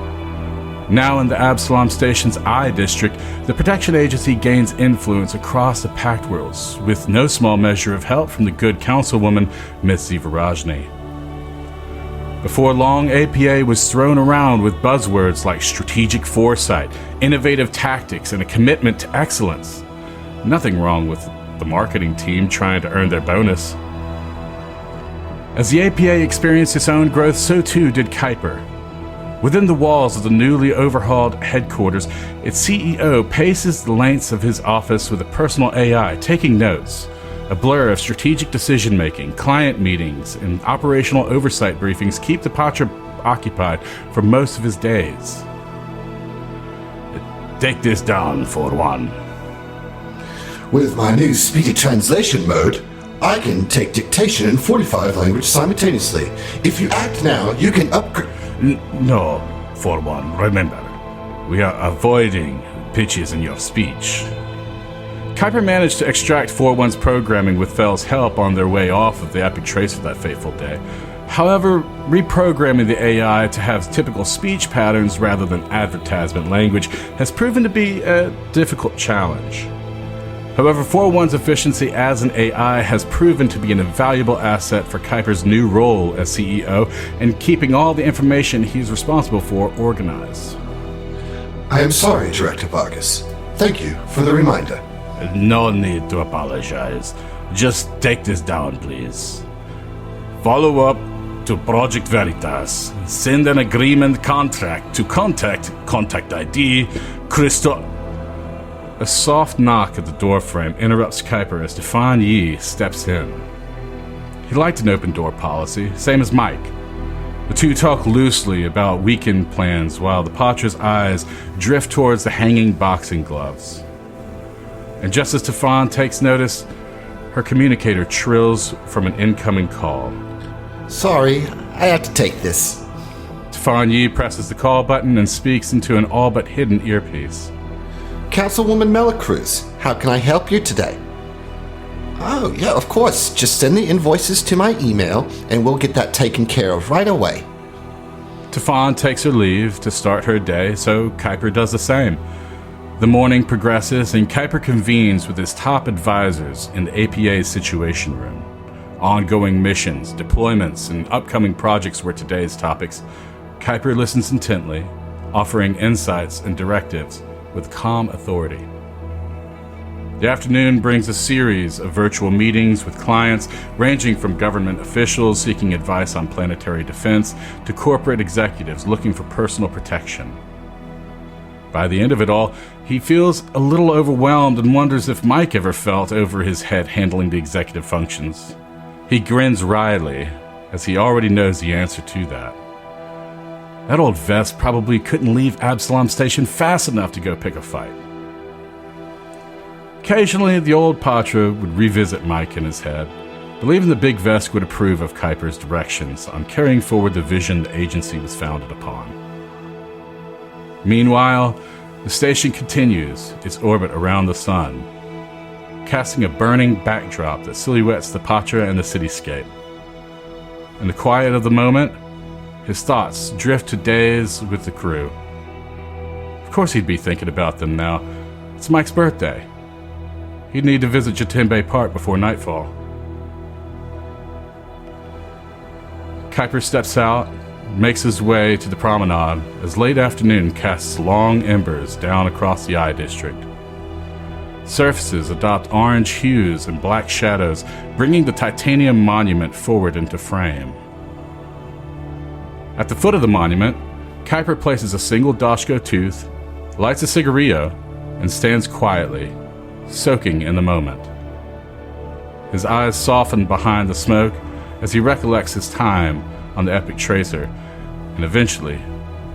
Now in the Absalom Station's I District, the Protection Agency gains influence across the Pact Worlds, with no small measure of help from the good councilwoman, Miss Ziva Rajni. Before long, APA was thrown around with buzzwords like strategic foresight, innovative tactics, and a commitment to excellence. Nothing wrong with the marketing team trying to earn their bonus. As the APA experienced its own growth, so too did Kuiper. Within the walls of the newly overhauled headquarters, its CEO paces the lengths of his office with a personal AI, taking notes. A blur of strategic decision-making, client meetings, and operational oversight briefings keep the Patra occupied for most of his days. Take this down, for one. With my new speedy translation mode, I can take dictation in 45 languages simultaneously. If you act now, you can upgrade... No, for one, remember, we are avoiding pitches in your speech. Kuiper managed to extract 4-1's programming with Fell's help on their way off of the Epic Tracer that fateful day. However, reprogramming the AI to have typical speech patterns rather than advertisement language has proven to be a difficult challenge. However, 4-1's efficiency as an AI has proven to be an invaluable asset for Kuiper's new role as CEO and keeping all the information he's responsible for organized. I am sorry, Director Vargas. Thank you for the reminder. No need to apologize. Just take this down, please. Follow up to Project Veritas. Send an agreement contract to contact ID, Christo... A soft knock at the doorframe interrupts Kuiper as Tufan Yi steps in. He liked an open-door policy, same as Mike. The two talk loosely about weekend plans while the Patra's eyes drift towards the hanging boxing gloves. And just as Tufan takes notice, her communicator trills from an incoming call. Sorry, I have to take this. Tufan Yi presses the call button and speaks into an all but hidden earpiece. Councilwoman Melacruz, how can I help you today? Oh, yeah, of course. Just send the invoices to my email, and we'll get that taken care of right away. Tufan takes her leave to start her day, so Kuiper does the same. The morning progresses, and Kuiper convenes with his top advisors in the APA's Situation Room. Ongoing missions, deployments, and upcoming projects were today's topics. Kuiper listens intently, offering insights and directives with calm authority. The afternoon brings a series of virtual meetings with clients ranging from government officials seeking advice on planetary defense to corporate executives looking for personal protection. By the end of it all, he feels a little overwhelmed and wonders if Mike ever felt over his head handling the executive functions. He grins wryly, as he already knows the answer to that. That old Vest probably couldn't leave Absalom Station fast enough to go pick a fight. Occasionally, the old Patra would revisit Mike in his head, believing the Big Vest would approve of Kuiper's directions on carrying forward the vision the agency was founded upon. Meanwhile, the station continues its orbit around the sun, casting a burning backdrop that silhouettes the Patra and the cityscape. In the quiet of the moment, his thoughts drift to days with the crew. Of course he'd be thinking about them now. It's Mike's birthday. He'd need to visit Jatimbe Park before nightfall. Kuiper steps out, makes his way to the promenade as late afternoon casts long embers down across the I District. Surfaces adopt orange hues and black shadows, bringing the titanium monument forward into frame. At the foot of the monument, Kuiper places a single Dashko tooth, lights a cigarillo, and stands quietly, soaking in the moment. His eyes soften behind the smoke as he recollects his time on the Epic Tracer, and eventually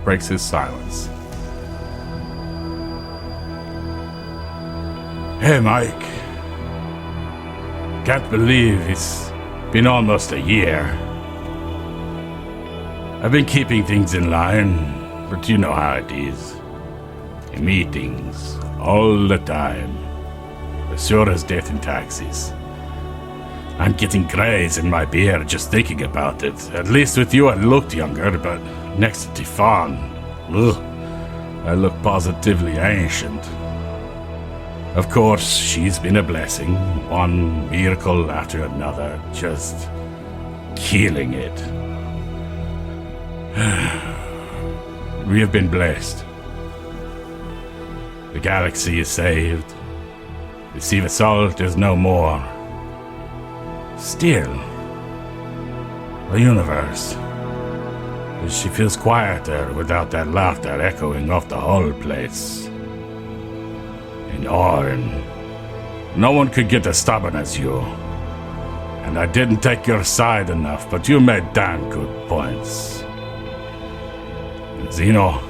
breaks his silence. Hey, Mike. Can't believe it's been almost a year. I've been keeping things in line, but you know how it is. Meetings, all the time. As sure as death in taxis. I'm getting grays in my beard just thinking about it. At least with you I looked younger, but next to Tifan, I look positively ancient. Of course, she's been a blessing, one miracle after another, just killing it. We have been blessed. The galaxy is saved. The Siva Salt is no more. Still, the universe. She feels quieter without that laughter echoing off the whole place. In Orin, no one could get as stubborn as you. And I didn't take your side enough, but you made damn good points. And Zeno,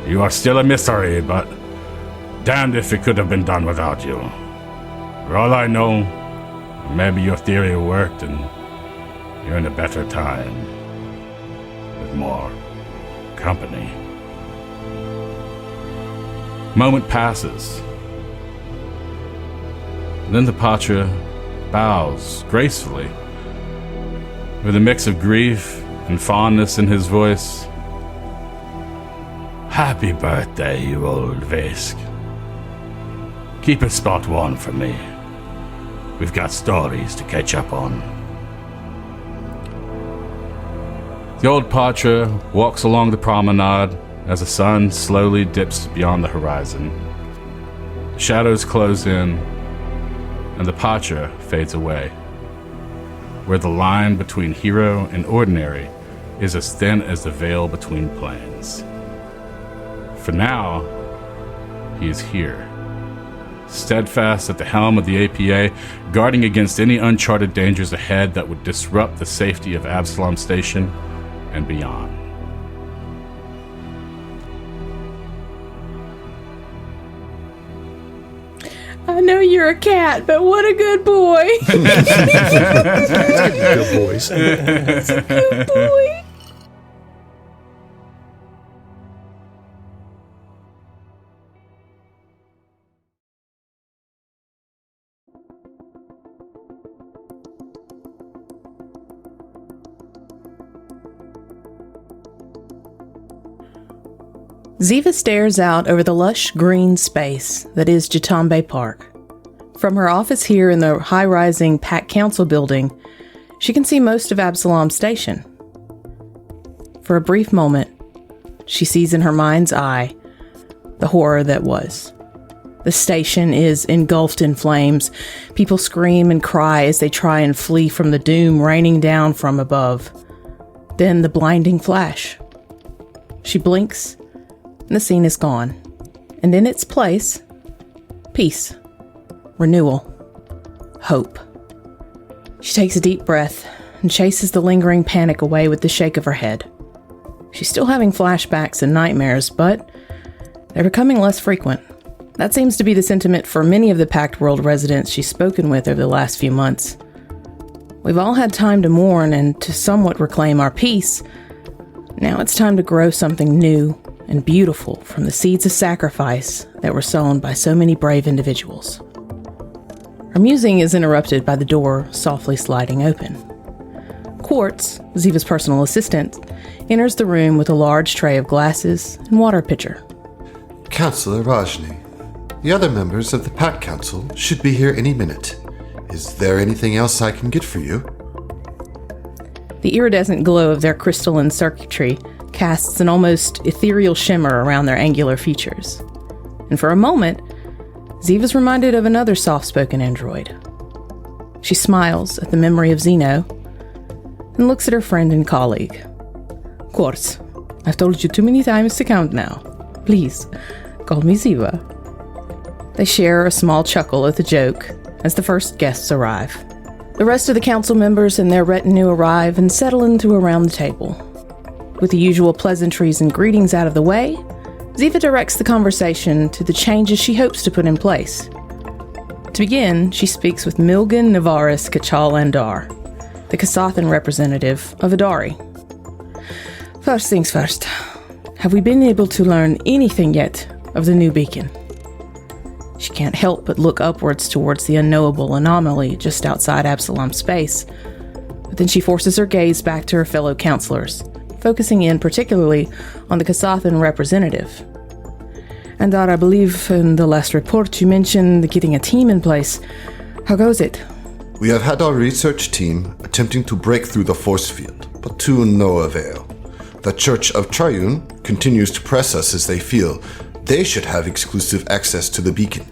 you are still a mystery, but damned if it could have been done without you. For all I know, maybe your theory worked and you're in a better time. With more company. Moment passes. Then the Patra bows gracefully, with a mix of grief and fondness in his voice. Happy birthday, you old Vesk. Keep it spot one for me. We've got stories to catch up on. The old Patra walks along the promenade as the sun slowly dips beyond the horizon. The shadows close in, and the Patra fades away, where the line between hero and ordinary is as thin as the veil between planes. For now, he is here, steadfast at the helm of the APA, guarding against any uncharted dangers ahead that would disrupt the safety of Absalom Station and beyond. I know you're a cat, but what a good boy. Good boys. That's a good boy. Ziva stares out over the lush green space that is Jatambe Park. From her office here in the high-rising Pack Council building, she can see most of Absalom Station. For a brief moment, she sees in her mind's eye the horror that was. The station is engulfed in flames. People scream and cry as they try and flee from the doom raining down from above. Then the blinding flash. She blinks, and the scene is gone. And in its place, peace, renewal, hope. She takes a deep breath and chases the lingering panic away with the shake of her head. She's still having flashbacks and nightmares, but they're becoming less frequent. That seems to be the sentiment for many of the Pact World residents she's spoken with over the last few months. We've all had time to mourn and to somewhat reclaim our peace. Now it's time to grow something new and beautiful from the seeds of sacrifice that were sown by so many brave individuals. Her musing is interrupted by the door softly sliding open. Quartz, Ziva's personal assistant, enters the room with a large tray of glasses and water pitcher. Councillor Rajni, the other members of the Pack Council should be here any minute. Is there anything else I can get for you? The iridescent glow of their crystalline circuitry casts an almost ethereal shimmer around their angular features. And for a moment, Ziva's reminded of another soft-spoken android. She smiles at the memory of Zeno and looks at her friend and colleague. Of course, I've told you too many times to count now. Please, call me Ziva. They share a small chuckle at the joke as the first guests arrive. The rest of the council members and their retinue arrive and settle into around the table. With the usual pleasantries and greetings out of the way, Ziva directs the conversation to the changes she hopes to put in place. To begin, she speaks with Milgan Navaris Kachal Andar, the Kasathan representative of Adari. First things first, have we been able to learn anything yet of the new beacon? She can't help but look upwards towards the unknowable anomaly just outside Absalom space, but then she forces her gaze back to her fellow counselors, focusing in particularly on the Kasathan representative. Andar, I believe in the last report you mentioned getting a team in place. How goes it? We have had our research team attempting to break through the force field, but to no avail. The Church of Triune continues to press us as they feel they should have exclusive access to the beacon.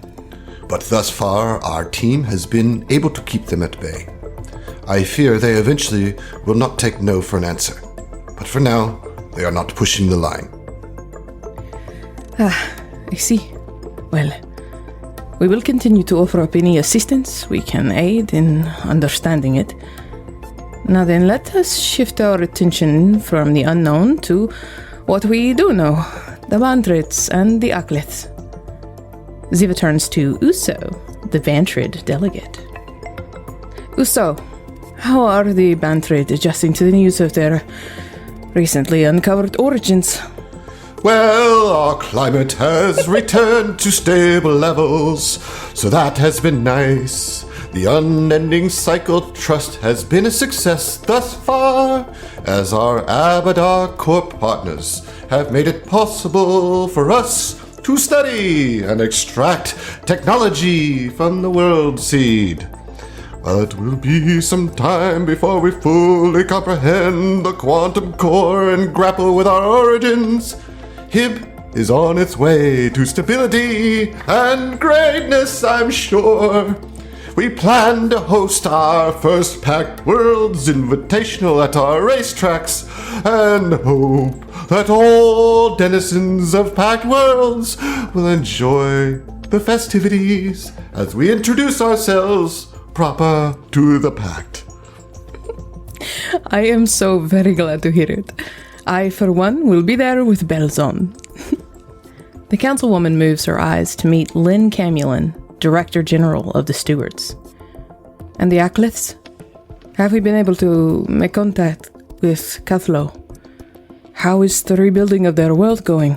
But thus far, our team has been able to keep them at bay. I fear they eventually will not take no for an answer. But for now, they are not pushing the line. I see. Well, we will continue to offer up any assistance we can aid in understanding it. Now then, let us shift our attention from the unknown to what we do know, the Vantrids and the Akliths. Ziva turns to Uso, the Vantrid delegate. Uso, how are the Vantrid adjusting to the news of their recently uncovered origins? Well, our climate has returned to stable levels, so that has been nice. The unending cycle trust has been a success thus far, as our Abadar Corp partners have made it possible for us to study and extract technology from the world seed. But it will be some time before we fully comprehend the quantum core and grapple with our origins. HIB is on its way to stability and greatness, I'm sure. We plan to host our first Pact Worlds Invitational at our racetracks and hope that all denizens of Pact Worlds will enjoy the festivities as we introduce ourselves proper to the Pact. I am so very glad to hear it. I, for one, will be there with bells on. The councilwoman moves her eyes to meet Lynn Camulin, Director General of the Stewards. And the Akliths? Have we been able to make contact with Cathlo? How is the rebuilding of their world going?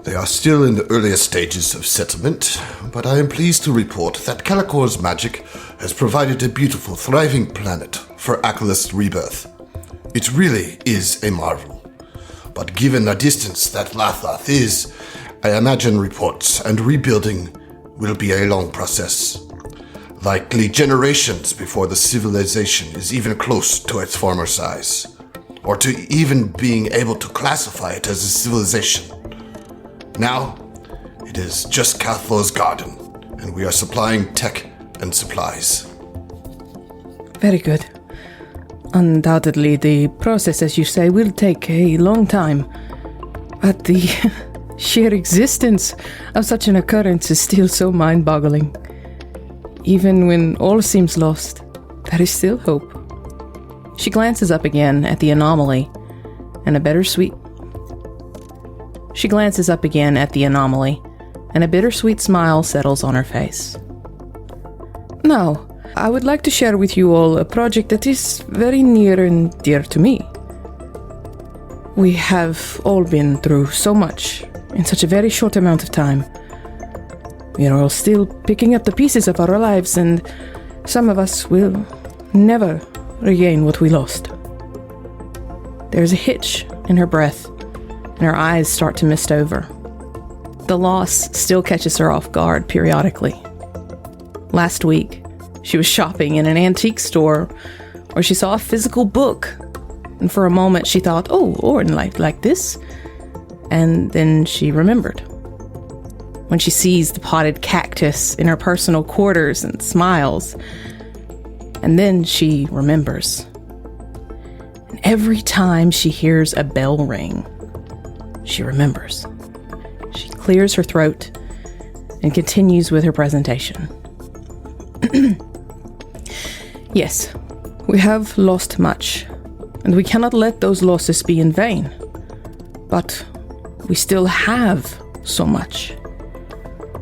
They are still in the earliest stages of settlement, but I am pleased to report that Calicor's magic has provided a beautiful, thriving planet for Aklith's rebirth. It really is a marvel. But given the distance that Lathath is, I imagine reports and rebuilding will be a long process. Likely generations before the civilization is even close to its former size, or to even being able to classify it as a civilization. Now, it is just Cathlo's garden, and we are supplying tech and supplies. Very good. Undoubtedly, the process, as you say, will take a long time, but the sheer existence of such an occurrence is still so mind-boggling. Even when all seems lost, there is still hope. She glances up again at the anomaly, and a bittersweet smile settles on her face. Now, I would like to share with you all a project that is very near and dear to me. We have all been through so much in such a very short amount of time. We are all still picking up the pieces of our lives, and some of us will never regain what we lost. There's a hitch in her breath, and her eyes start to mist over. The loss still catches her off guard periodically. Last week, she was shopping in an antique store where she saw a physical book, and for a moment she thought, oh, Orin liked like this, and then she remembered. when she sees the potted cactus in her personal quarters and smiles. And then she remembers. And every time she hears a bell ring, she remembers. She clears her throat and continues with her presentation. Yes, we have lost much, and we cannot let those losses be in vain. But we still have so much.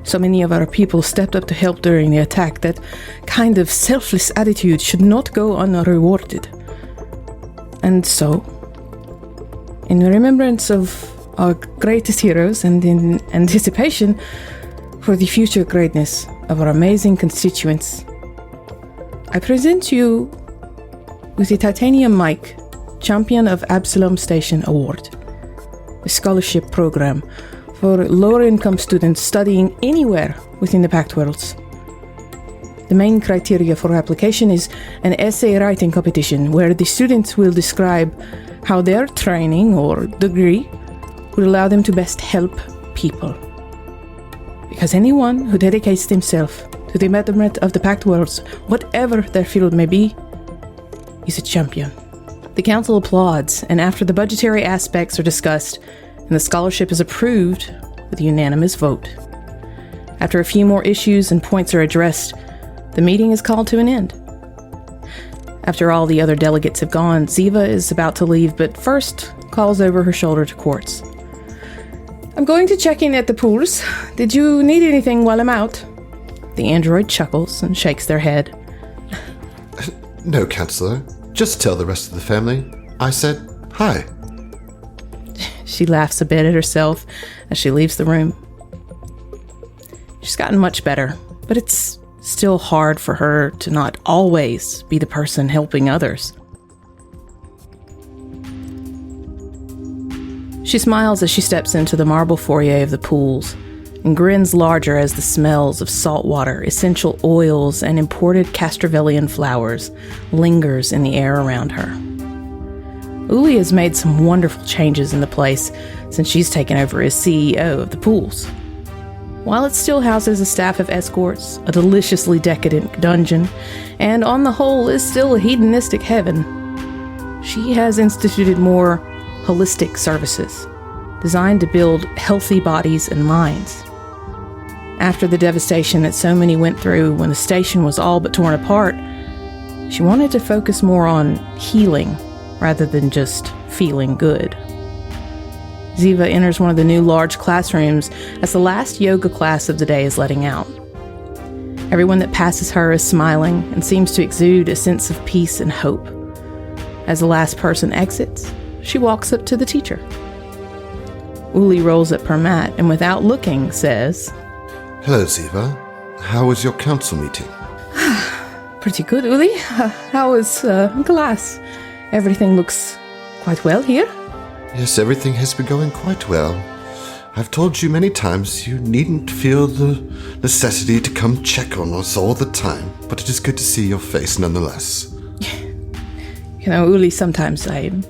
So many of our people stepped up to help during the attack. That kind of selfless attitude should not go unrewarded. And so, in remembrance of our greatest heroes and in anticipation for the future greatness of our amazing constituents, I present you with the Titanium Mike Champion of Absalom Station Award, a scholarship program for lower-income students studying anywhere within the Pact Worlds. The main criteria for application is an essay writing competition where the students will describe how their training or degree will allow them to best help people. Because anyone who dedicates themselves to the betterment of the Pact Worlds, whatever their field may be, is a champion. The council applauds, and after the budgetary aspects are discussed and the scholarship is approved with a unanimous vote. After a few more issues and points are addressed, the meeting is called to an end. After all the other delegates have gone, Ziva is about to leave, but first calls over her shoulder to Quartz. I'm going to check in at the pools. Did you need anything while I'm out? The android chuckles and shakes their head. No, Counselor. Just tell the rest of the family I said hi. She laughs a bit at herself as she leaves the room. She's gotten much better, but it's still hard for her to not always be the person helping others. She smiles as she steps into the marble foyer of the pools and grins larger as the smells of salt water, essential oils, and imported Castrovillian flowers lingers in the air around her. Uli has made some wonderful changes in the place since she's taken over as CEO of the pools. While it still houses a staff of escorts, a deliciously decadent dungeon, and on the whole is still a hedonistic heaven, she has instituted more holistic services designed to build healthy bodies and minds. After the devastation that so many went through when the station was all but torn apart, she wanted to focus more on healing rather than just feeling good. Ziva enters one of the new large classrooms as the last yoga class of the day is letting out. Everyone that passes her is smiling and seems to exude a sense of peace and hope. As the last person exits, she walks up to the teacher. Uli rolls up her mat and without looking says, Hello, Ziva. How was your council meeting? Pretty good, Uli. How was class? Everything looks quite well here. Yes, everything has been going quite well. I've told you many times you needn't feel the necessity to come check on us all the time, but it is good to see your face nonetheless. You know, Uli, sometimes I'm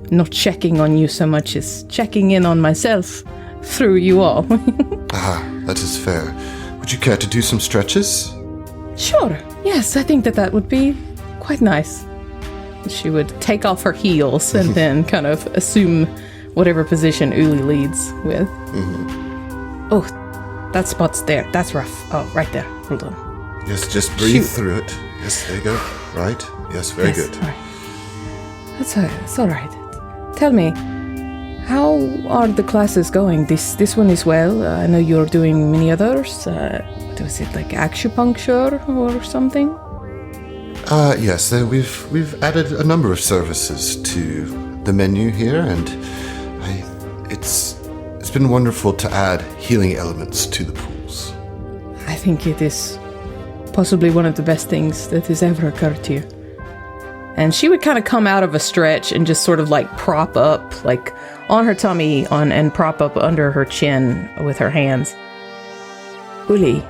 not checking on you so much as checking in on myself through you all. That is fair. Would you care to do some stretches? Sure. Yes, I think that would be quite nice. She would take off her heels and then kind of assume whatever position Uli leads with. Mm-hmm. Oh, that spot's there. That's rough. Oh, right there. Hold on. Yes, just breathe through it. Yes, there you go. Right? Yes, very good. All right. That's all right. Tell me, how are the classes going? This one is well. I know you're doing many others. What was it, like acupuncture or something? Yes, we've added a number of services to the menu here, and it's been wonderful to add healing elements to the pools. I think it is possibly one of the best things that has ever occurred to you. And she would kind of come out of a stretch and just sort of like prop up, like on her tummy and prop up under her chin with her hands. Uli,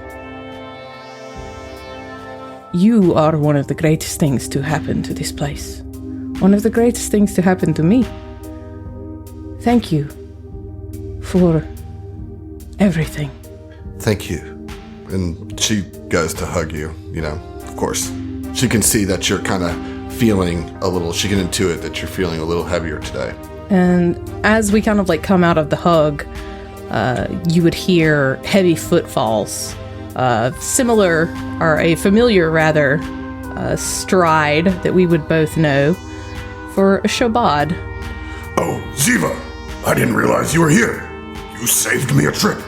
you are one of the greatest things to happen to this place. One of the greatest things to happen to me. Thank you for everything. Thank you. And she goes to hug you, of course. She can see that you're kind of feeling a little, she can intuit that you're feeling a little heavier today. And as we kind of come out of the hug, you would hear heavy footfalls. Similar, or a familiar rather, stride that we would both know for a Shabbat. Oh, Ziva, I didn't realize you were here. You saved me a trip.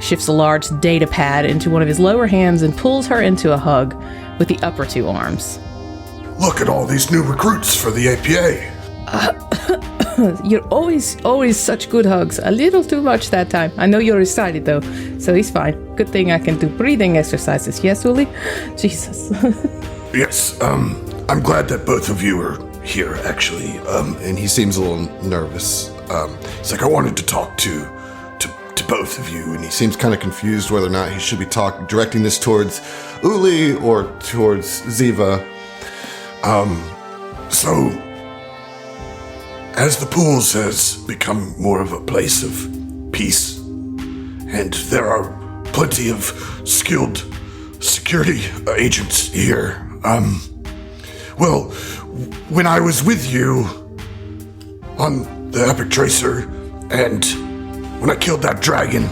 Shifts a large data pad into one of his lower hands and pulls her into a hug with the upper two arms. Look at all these new recruits for the APA. You're always such good hugs. A little too much that time. I know you're excited though, so he's fine. Good thing I can do breathing exercises. Yes, Uli? Jesus. Yes, I'm glad that both of you are here, actually. And he seems a little nervous. It's like I wanted to talk to both of you, and He seems kind of confused whether or not he should be directing this towards Uli or towards Ziva. So, as the pools has become more of a place of peace, and there are plenty of skilled security agents here, well, when I was with you on the Epic Tracer, and when I killed that dragon,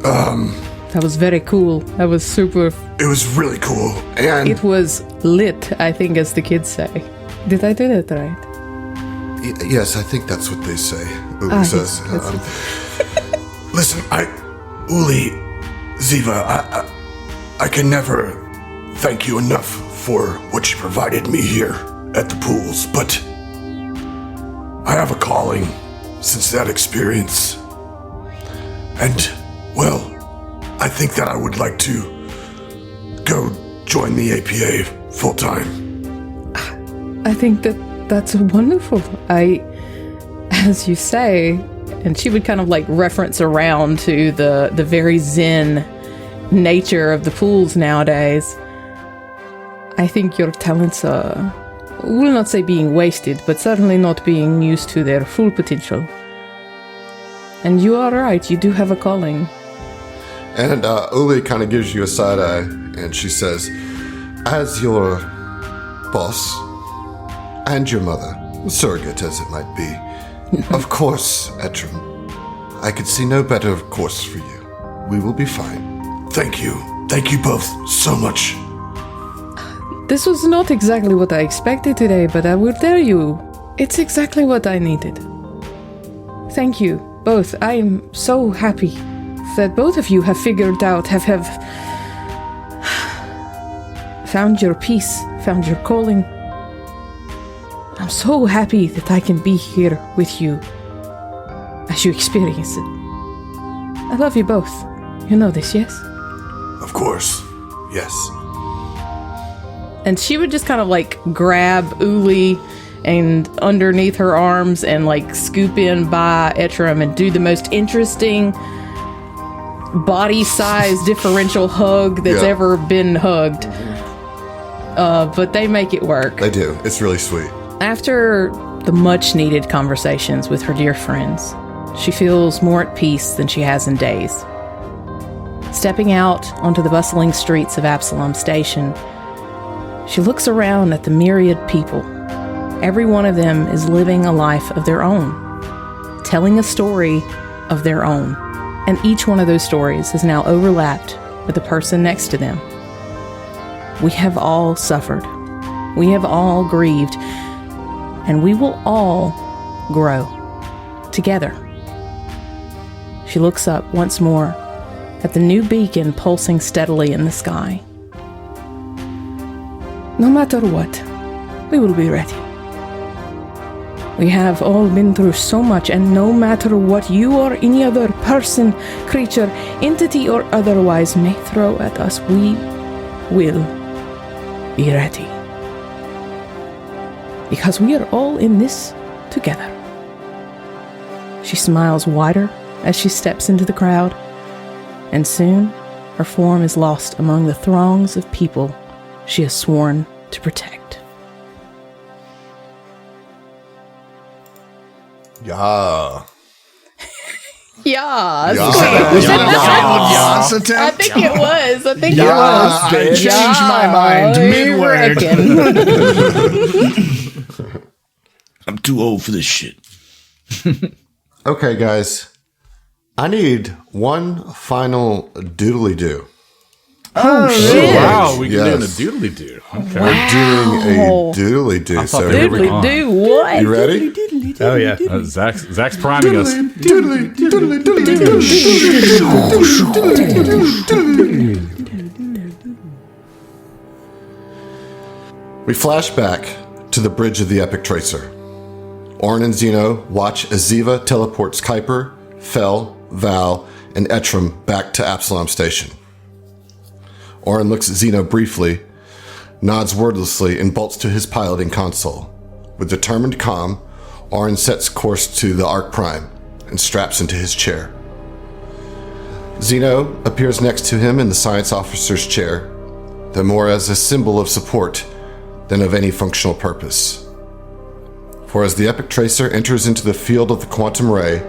That was very cool. That was super. it was really cool, and It was lit, I think, as the kids say. Did I do that right? Yes, I think that's what they say. Uli says. listen, Uli, Ziva, I can never thank you enough for what you provided me here at the pools, but I have a calling since that experience. And, well, I think that I would like to go join the APA full time. I think that's wonderful. As you say, and she would kind of reference around to the very zen nature of the pools nowadays. I think your talents are, will not say being wasted, but certainly not being used to their full potential. And you are right, you do have a calling. And Uli kind of gives you a side eye, and she says, as your boss and your mother, surrogate as it might be, of course, Etram, I could see no better course for you. We will be fine. Thank you. Thank you both so much. This was not exactly what I expected today, but I will tell you, it's exactly what I needed. Thank you, both. I am so happy that both of you have figured out, have found your peace, found your calling. I'm so happy that I can be here with you as you experience it. I love you both. You know this, yes? Of course. Yes. And she would just kind of grab Uli and underneath her arms and scoop in by Etram and do the most interesting body size differential hug that's ever been hugged. But they make it work. They do. It's really sweet. After the much needed conversations with her dear friends, she feels more at peace than she has in days. Stepping out onto the bustling streets of Absalom Station, she looks around at the myriad people. Every one of them is living a life of their own, telling a story of their own. And each one of those stories is now overlapped with the person next to them. We have all suffered. We have all grieved. And we will all grow together. She looks up once more at the new beacon pulsing steadily in the sky. No matter what, we will be ready. We have all been through so much, and no matter what you or any other person, creature, entity, or otherwise may throw at us, we will be ready. Because we are all in this together. She smiles wider as she steps into the crowd, and soon her form is lost among the throngs of people she has sworn to protect. Yeah. Yes. Yas I attack? think it was. I think I changed my mind mid-word. I'm too old for this shit. Okay, guys. I need one final doodly-doo. Oh, shit. Wow, we can do a Yes. doodly-doo. Okay. We're doing a doodly-doo. thought So they here we were go. on. Do what? You ready? Oh, yeah. Zach's priming us. We flash back to the bridge of the Epic Tracer. Orin and Zeno watch as Ziva teleports Kuiper, Fel, Val, and Etrim back to Absalom Station. Orin looks at Zeno briefly, nods wordlessly, and bolts to his piloting console. With determined calm, Orin sets course to the Ark Prime and straps into his chair. Zeno appears next to him in the science officer's chair, though more as a symbol of support than of any functional purpose. For as the Epic Tracer enters into the field of the quantum ray,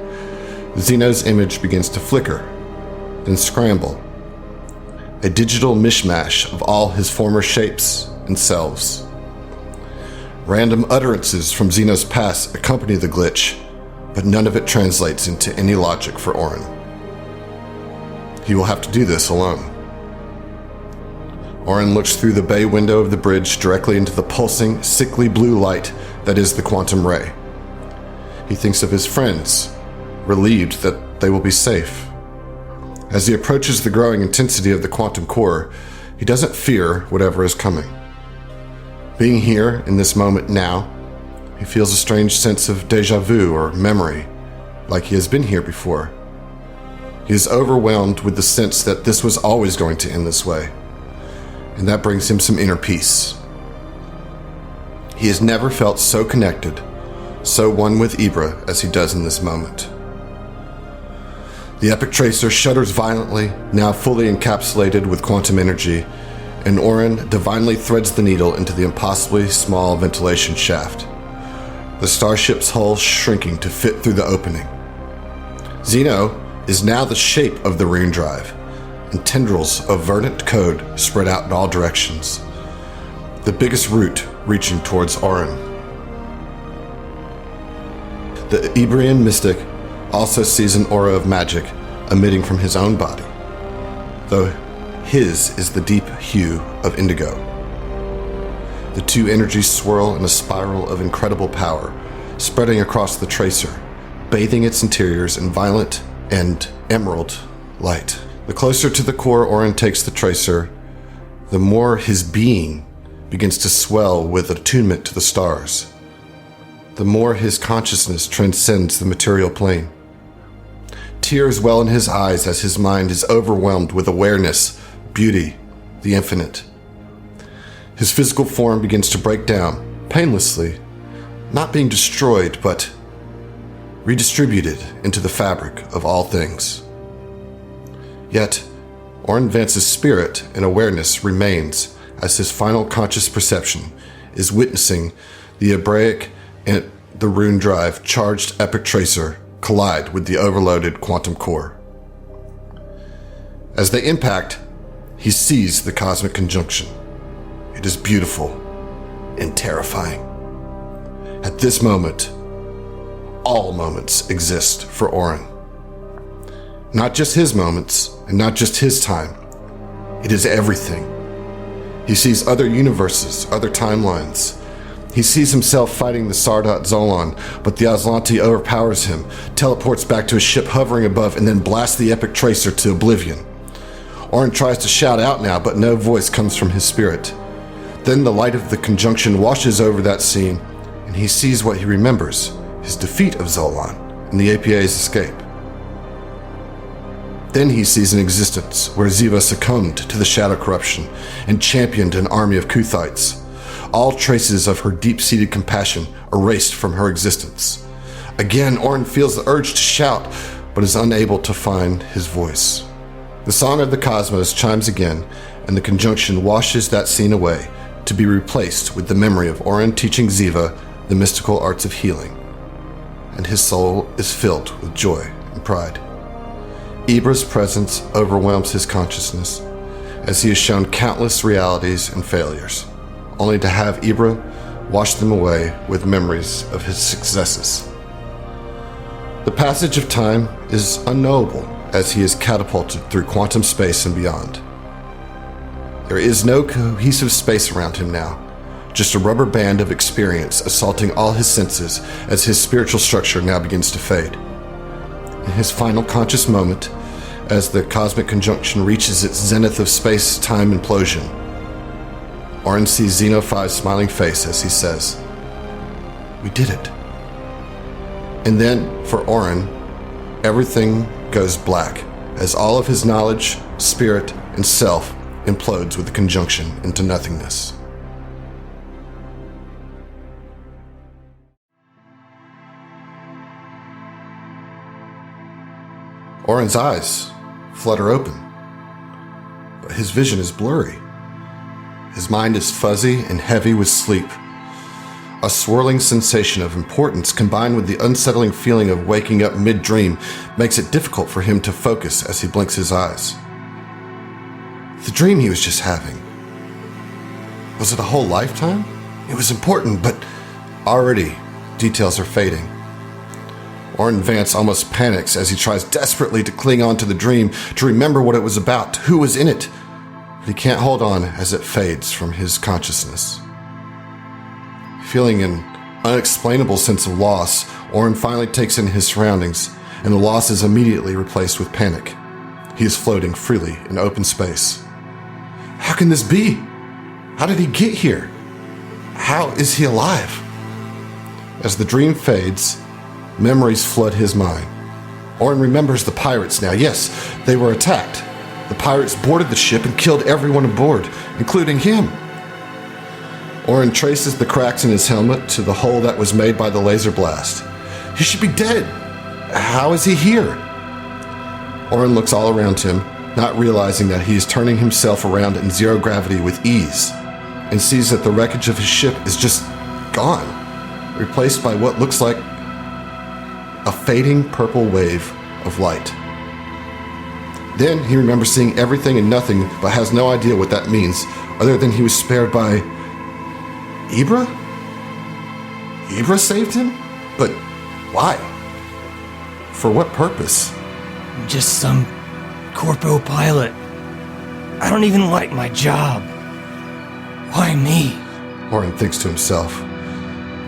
Zeno's image begins to flicker, then scramble, a digital mishmash of all his former shapes and selves. Random utterances from Zeno's past accompany the glitch, but none of it translates into any logic for Orin. He will have to do this alone. Orin looks through the bay window of the bridge directly into the pulsing, sickly blue light that is the quantum ray. He thinks of his friends, relieved that they will be safe. As he approaches the growing intensity of the quantum core, he doesn't fear whatever is coming. Being here in this moment now, he feels a strange sense of déjà vu or memory, like he has been here before. He is overwhelmed with the sense that this was always going to end this way, and that brings him some inner peace. He has never felt so connected, so one with Ibra as he does in this moment. The Epic Tracer shudders violently, now fully encapsulated with quantum energy, and Orin divinely threads the needle into the impossibly small ventilation shaft, the starship's hull shrinking to fit through the opening. Zeno is now the shape of the rune drive, and tendrils of verdant code spread out in all directions, the biggest root reaching towards Orin. The Ibrian mystic also sees an aura of magic emitting from his own body, though his is the deep hue of indigo. The two energies swirl in a spiral of incredible power, spreading across the tracer, bathing its interiors in violet and emerald light. The closer to the core Orin takes the tracer, the more his being begins to swell with attunement to the stars, the more his consciousness transcends the material plane. Tears well in his eyes as his mind is overwhelmed with awareness, beauty, the infinite. His physical form begins to break down, painlessly, not being destroyed, but redistributed into the fabric of all things. Yet, Orin Vance's spirit and awareness remains as his final conscious perception is witnessing the Hebraic and the rune drive charged Epic Tracer collide with the overloaded quantum core. As they impact, he sees the cosmic conjunction. It is beautiful and terrifying. At this moment, all moments exist for Orin. Not just his moments, and not just his time. It is everything. He sees other universes, other timelines. He sees himself fighting the Sardat Zolan, but the Aslanti overpowers him, teleports back to his ship hovering above, and then blasts the Epic Tracer to oblivion. Orin tries to shout out now, but no voice comes from his spirit. Then the light of the conjunction washes over that scene, and he sees what he remembers, his defeat of Zolan and the APA's escape. Then he sees an existence where Ziva succumbed to the shadow corruption and championed an army of Kuthites. All traces of her deep-seated compassion erased from her existence. Again, Orin feels the urge to shout, but is unable to find his voice. The song of the cosmos chimes again, and the conjunction washes that scene away, to be replaced with the memory of Orin teaching Ziva the mystical arts of healing. And his soul is filled with joy and pride. Ibra's presence overwhelms his consciousness, as he has shown countless realities and failures, only to have Ibra wash them away with memories of his successes. The passage of time is unknowable as he is catapulted through quantum space and beyond. There is no cohesive space around him now, just a rubber band of experience assaulting all his senses as his spiritual structure now begins to fade. In his final conscious moment, as the cosmic conjunction reaches its zenith of space-time implosion, Orin sees Xeno 5's smiling face as he says, "We did it." And then, for Orin, everything goes black as all of his knowledge, spirit, and self implodes with the conjunction into nothingness. Orin's eyes flutter open, but his vision is blurry. His mind is fuzzy and heavy with sleep. A swirling sensation of importance combined with the unsettling feeling of waking up mid-dream makes it difficult for him to focus as he blinks his eyes. The dream he was just having. Was it a whole lifetime? It was important, but already details are fading. Orin Vance almost panics as he tries desperately to cling on to the dream, to remember what it was about, who was in it. But he can't hold on as it fades from his consciousness. Feeling an unexplainable sense of loss, Orin finally takes in his surroundings, and the loss is immediately replaced with panic. He is floating freely in open space. How can this be? How did he get here? How is he alive? As the dream fades, memories flood his mind. Orin remembers the pirates now. Yes, they were attacked. The pirates boarded the ship and killed everyone aboard, including him. Orin traces the cracks in his helmet to the hole that was made by the laser blast. He should be dead. How is he here? Orin looks all around him, not realizing that he is turning himself around in zero gravity with ease, and sees that the wreckage of his ship is just gone, replaced by what looks like a fading purple wave of light. Then he remembers seeing everything and nothing, but has no idea what that means, other than he was spared by Ibra? Ibra saved him? But why? For what purpose? I'm just some corpo pilot. I don't even like my job. Why me? Orin thinks to himself,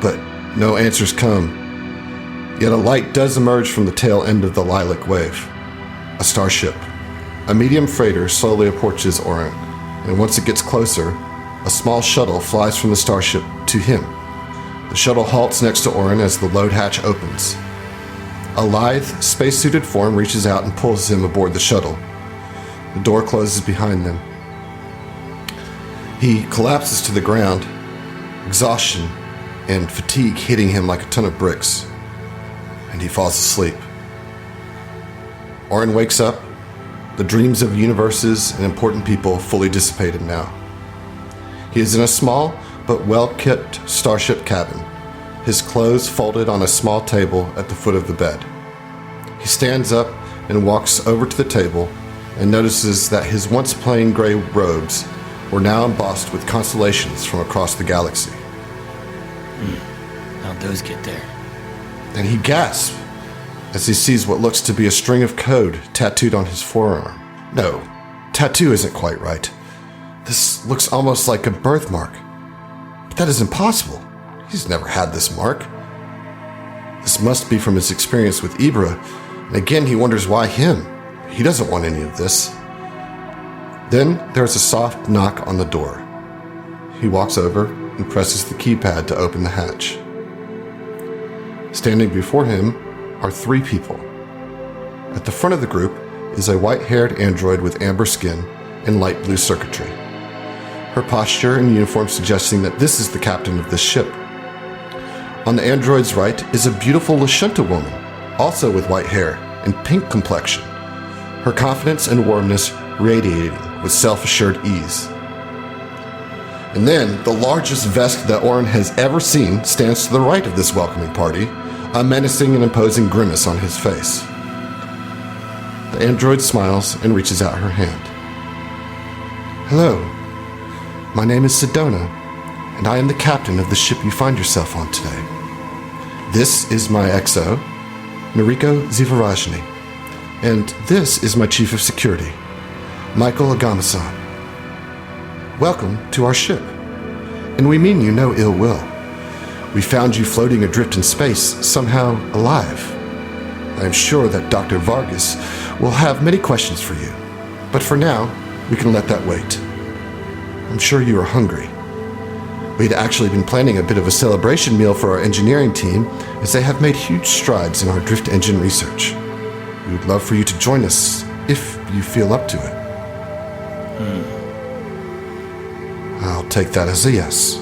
but no answers come. Yet a light does emerge from the tail end of the lilac wave. A starship. A medium freighter slowly approaches Orin, and once it gets closer, a small shuttle flies from the starship to him. The shuttle halts next to Orin as the load hatch opens. A lithe, spacesuited form reaches out and pulls him aboard the shuttle. The door closes behind them. He collapses to the ground, exhaustion and fatigue hitting him like a ton of bricks, and he falls asleep. Orin wakes up, the dreams of universes and important people fully dissipated now. He is in a small but well-kept starship cabin, his clothes folded on a small table at the foot of the bed. He stands up and walks over to the table and notices that his once plain gray robes were now embossed with constellations from across the galaxy. How'd those get there? And he gasps as he sees what looks to be a string of code tattooed on his forearm. No, tattoo isn't quite right. This looks almost like a birthmark. But that is impossible. He's never had this mark. This must be from his experience with Ibra, and again he wonders why him. He doesn't want any of this. Then there is a soft knock on the door. He walks over and presses the keypad to open the hatch. Standing before him are 3 people. At the front of the group is a white-haired android with amber skin and light blue circuitry. Her posture and uniform suggesting that this is the captain of this ship. On the android's right is a beautiful Lashunta woman, also with white hair and pink complexion, her confidence and warmness radiating with self-assured ease. And then, the largest Vesk that Orin has ever seen stands to the right of this welcoming party, a menacing and imposing grimace on his face. The The android smiles and reaches out her hand. Hello, my name is Sedona, and I am the captain of the ship you find yourself on today. This is my XO, Noriko Zivarajni, and this is my chief of security, Michael Agama-san. Welcome to our ship, and we mean you no ill will. We found you floating adrift in space, somehow alive. I am sure that Dr. Vargas will have many questions for you, but for now, we can let that wait. I'm sure you are hungry. We'd actually been planning a bit of a celebration meal for our engineering team, as they have made huge strides in our drift engine research. We would love for you to join us, if you feel up to it. I'll take that as a yes.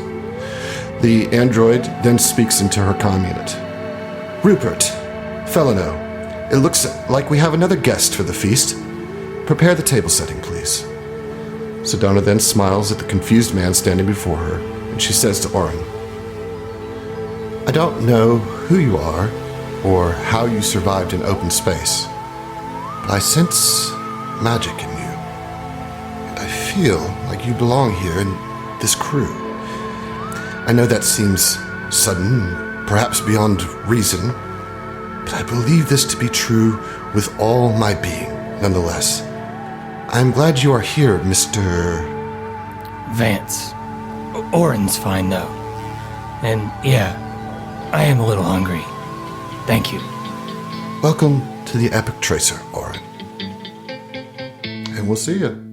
The android then speaks into her comm unit. Rupert, Felino, it looks like we have another guest for the feast. Prepare the table setting, please. Sedona then smiles at the confused man standing before her, and she says to Orin, I don't know who you are, or how you survived in open space, but I sense magic in you, and I feel like you belong here in this crew. I know that seems sudden, perhaps beyond reason, but I believe this to be true with all my being, nonetheless. I'm glad you are here, Mr. Vance. Orin's fine, though. And yeah, I am a little hungry. Thank you. Welcome to the Epic Tracer, Orin. And we'll see you.